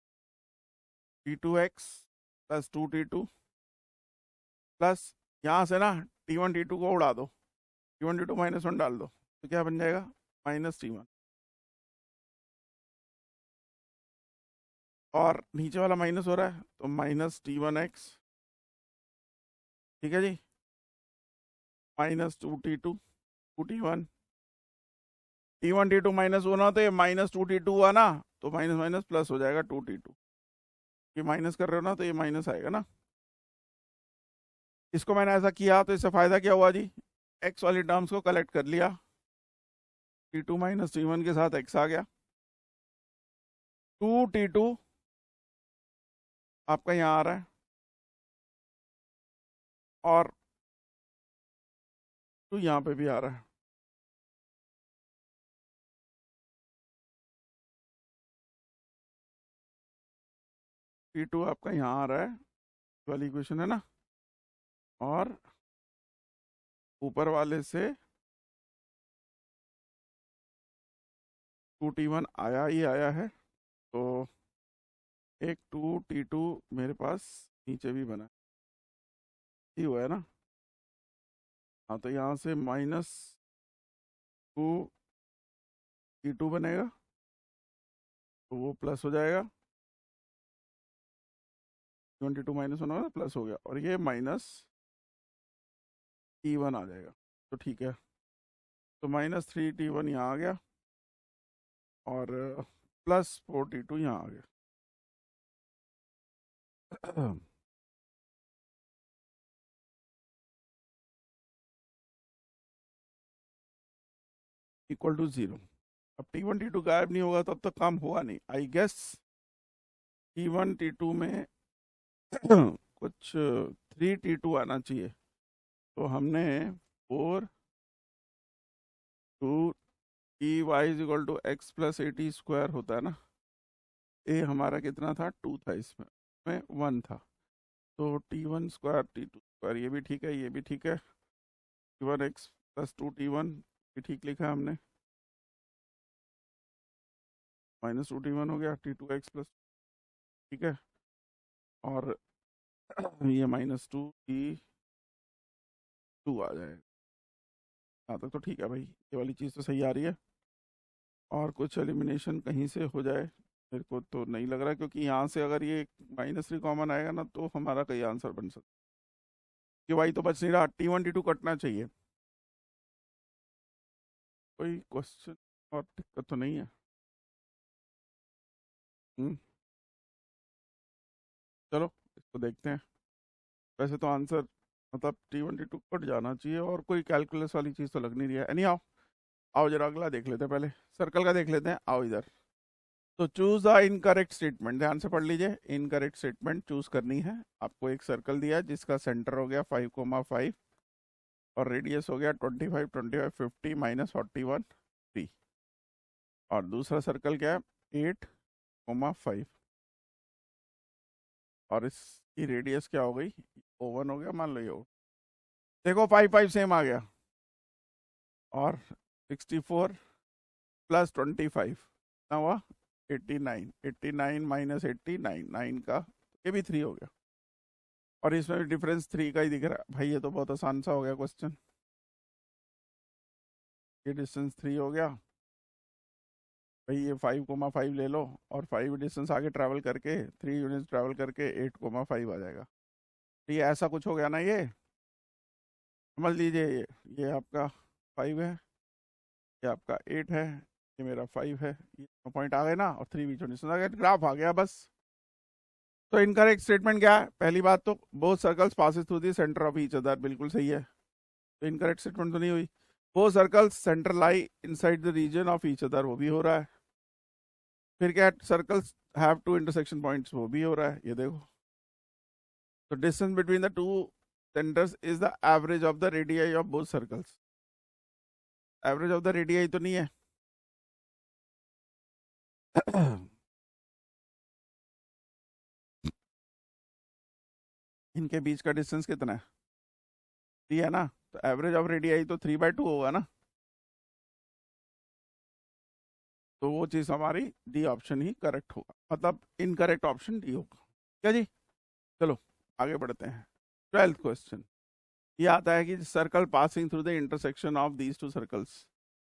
T2x plus 2T2 plus, यहाँ से ना T1 T2 को उड़ा दो, T1 T2 -1 डाल दो, तो क्या बन जाएगा, -T1, और नीचे वाला माइनस हो रहा है तो -T1x। ठीक है जी, -2T2 2T1, T1 T2 -1 हो तो ये -2T2 हुआ ना, तो माइनस माइनस प्लस हो जाएगा 2T2। ये माइनस कर रहे हो ना, तो ये माइनस आएगा ना। इसको मैंने ऐसा किया तो इससे फायदा क्या हुआ जी, x वाली टर्म्स को कलेक्ट कर लिया, T2 -T1 के साथ x आ गया, 2T2 आपका यहाँ आ रहा है, और 2 यहाँ पे भी आ रहा है। T2 आपका यहाँ आ रहा है, वाली इक्वेशन है ना, और ऊपर वाले से 2T1 आया ही आया है, तो एक 2T2 मेरे पास नीचे भी बना ही हुआ है ना। हाँ, तो यहाँ से -2T2 बनेगा, तो वो प्लस हो जाएगा, 22 -1 होगा, प्लस हो गया, और ये -T1 आ जाएगा। तो ठीक है, तो -3T1 यहाँ आ गया, और +4T2 यहाँ आ गया। Equal to 0। अब T1 T2 गायब नहीं होगा तब तक काम हुआ नहीं, आई गेस T1 T2 में कुछ 3T2 आना चाहिए। तो हमने 4 2 Ty is equal to x plus 80 square होता है ना, ए हमारा कितना था, 2 था, इसमें 1 था, तो T1 स्क्वायर T2 स्क्वायर, ये भी ठीक है, ये भी ठीक है, T1x प्लस 2T1 भी ठीक लिखा है हमने, -2T1 हो गया, T2x प्लस, ठीक है, और ये -2T2 आ जाएगा। हाँ, तक तो ठीक है भाई, ये वाली चीज़ तो सही आ रही है। और कुछ एलिमिनेशन कहीं से हो जाए, मेरे को तो नहीं लग रहा, क्योंकि यहाँ से अगर ये -3 कॉमन आएगा ना, तो हमारा कई आंसर बन सकता है, कि भाई तो बच नहीं रहा, T1 T2 कटना चाहिए। कोई क्वेश्चन और दिक्कत तो नहीं है? चलो इसको देखते हैं। वैसे तो आंसर मतलब T1 T2 कट जाना चाहिए, और कोई कैलकुलस वाली चीज़ तो लग नहीं रही है। एनी आओ जरा अगला देख लेते हैं, पहले सर्कल का देख लेते हैं, आओ इधर। तो चूज द इनकरेक्ट स्टेटमेंट, ध्यान से पढ़ लीजिए, इनकरेक्ट स्टेटमेंट चूज करनी है आपको। एक सर्कल दिया है जिसका सेंटर हो गया 5,5 और रेडियस हो गया 25 25 50 -41 3, और दूसरा सर्कल क्या है 8,5, और इसकी रेडियस क्या हो गई, O1 हो गया, मान लो ये देखो 5 सेम आ गया, और 64 प्लस 25 कितना हुआ 89, 89 माइनस 89, 9 का ये भी 3 हो गया, और इसमें भी डिफरेंस 3 का ही दिख रहा है। भाई ये तो बहुत आसान सा हो गया क्वेश्चन, ये डिस्टेंस 3 हो गया भाई, ये 5,5 ले लो, और 5 डिस्टेंस आगे ट्रैवल करके 3 यूनिट्स ट्रैवल करके 8,5 आ जाएगा। तो ये ऐसा कुछ हो गया ना, ये समझ लीजिए, ये आपका 5 है, ये आपका 8 है, ये मेरा 5 है, ये पॉइंट आ गए ना, और 3 बीच डिस्टेंस आ गया, ग्राफ आ गया बस। तो इनकरेक्ट स्टेटमेंट क्या है? पहली बात तो both circles passes through the centre of each other, बिल्कुल सही है, तो इनकरेक्ट स्टेटमेंट तो नहीं हुई। Both circles centre lie inside the region of each other, वो भी हो रहा है। फिर क्या, circles have two intersection points, वो भी हो रहा है, ये देखो। तो distance between the two centres is the average of the radii of both circles. Average of the radii तो नहीं है इनके बीच का डिस्टेंस कितना है? 3 है ना, तो एवरेज ऑफ रेडियाई तो 3/2 होगा ना, तो वो चीज़ हमारी डी ऑप्शन ही करेक्ट होगा, मतलब इनकरेक्ट ऑप्शन डी होगा। क्या जी, चलो आगे बढ़ते हैं। 12th क्वेश्चन ये आता है कि circle passing through the intersection of these two circles,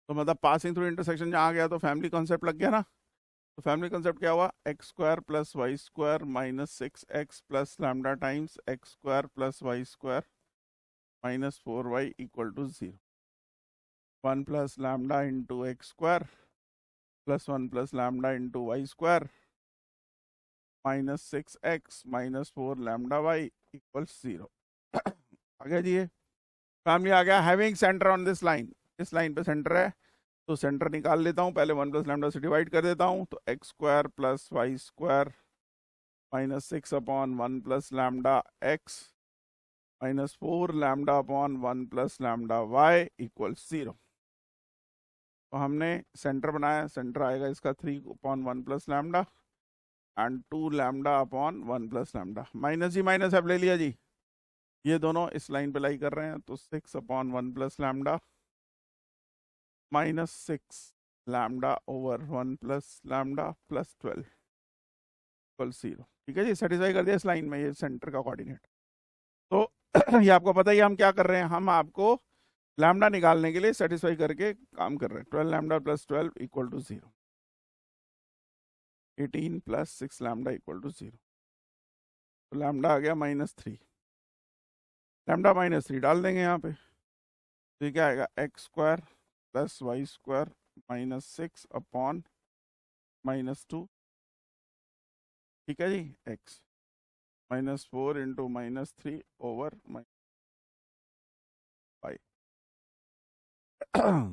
तो मतलब पासिंग थ्रू इंटरसेक्शन जहाँ गया तो फैमिली कॉन्सेप्ट लग गया ना। तो फैमिली कॉन्सेप्ट क्या हुआ, x square plus y square minus 6x plus lambda times x square plus y square minus 4y equal to 0, 1 plus lambda into x square plus 1 plus lambda into y square minus 6x minus 4 lambda y equal 0। आ गया जी, ये family आ गया। Having centre on this line, इस line पे centre है, तो सेंटर निकाल लेता हूँ, पहले 1 प्लस लैम्डा से डिवाइड कर देता हूँ, तो x square plus y square minus 6 upon 1 plus lambda x minus 4 lambda upon 1 plus lambda y equal 0। तो हमने सेंटर बनाया, सेंटर आएगा इसका 3 upon 1 plus lambda and 2 lambda upon 1 plus lambda, minus जी माइनस अब ले लिया जी, ये दोनों इस लाइन पे लाई कर रहे हैं, तो 6 upon 1 plus lambda minus 6 lambda over 1 plus lambda plus 12 equal 0। ठीक है जी, सेटिस्फाई कर दिया इस लाइन में ये सेंटर का कोऑर्डिनेट। तो ये आपको पता ही हम क्या कर रहे हैं, हम आपको लैम्डा निकालने के लिए सेटिस्फाई करके काम कर रहे हैं। 12 lambda plus 12 equal to 0, 18 plus 6 lambda equal to 0, तो लैम्डा आ गया -3, लैम्डा -3 डाल देंगे यहाँ पे, तो क्या आएगा x square plus y square minus 6 upon -2, ठीक है जी, एक्स -4 इंटू -3 ओवर -5।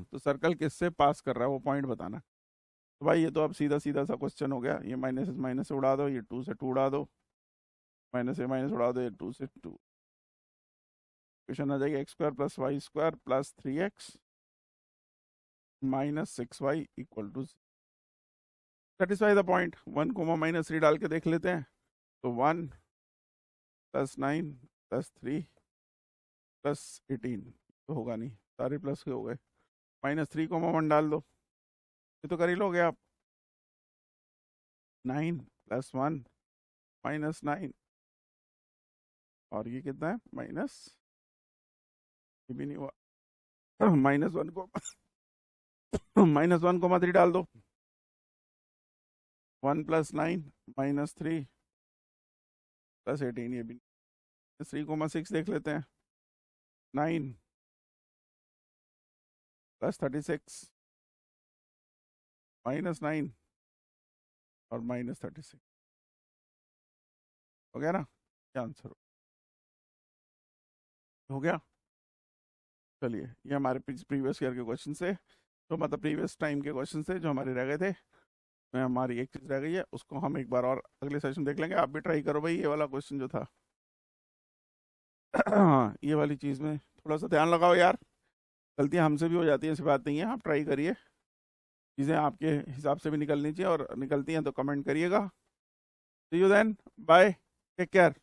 तो सर्कल किससे पास कर रहा है वो पॉइंट बताना। तो भाई ये तो अब सीधा सीधा सा क्वेश्चन हो गया, ये माइनस से उड़ा दो, ये 2 से 2 उड़ा दो, माइनस से माइनस उड़ा दो, ये 2 से 2, क्वेश्चन आ जाएगा x square plus y square plus 3x minus 6y equal to, satisfy the point. 1 comma -3 डाल के देख लेते हैं, तो 1 प्लस 9 प्लस 3 प्लस 18 तो होगा नहीं, सारे प्लस के हो गए, -3 कोमा 1 डाल दो, ये तो कर ही लोगे आप, 9 प्लस 1 -9, और ये कितना है माइनस, ये भी नहीं हुआ, -1 को -1 3 डाल दो, 1 प्लस 9 -3 प्लस 18, ये भी 3,6 देख लेते हैं, 9 प्लस 36 -9 और -36 हो गया ना, क्या आंसर हो गया। चलिए ये हमारे प्रीवियस ईयर के क्वेश्चन से, तो मतलब प्रीवियस टाइम के क्वेश्चन से जो हमारे रह गए थे, में हमारी एक चीज़ रह गई है, उसको हम एक बार और अगले सेशन देख लेंगे। आप भी ट्राई करो भाई, ये वाला क्वेश्चन जो था हाँ ये वाली चीज़ में थोड़ा सा ध्यान लगाओ यार, गलतियाँ हमसे भी हो जाती हैं, ऐसी बात नहीं है, आप ट्राई करिए, चीज़ें आपके हिसाब से भी निकलनी चाहिए, और निकलती हैं तो कमेंट करिएगा। See you then, bye, take care.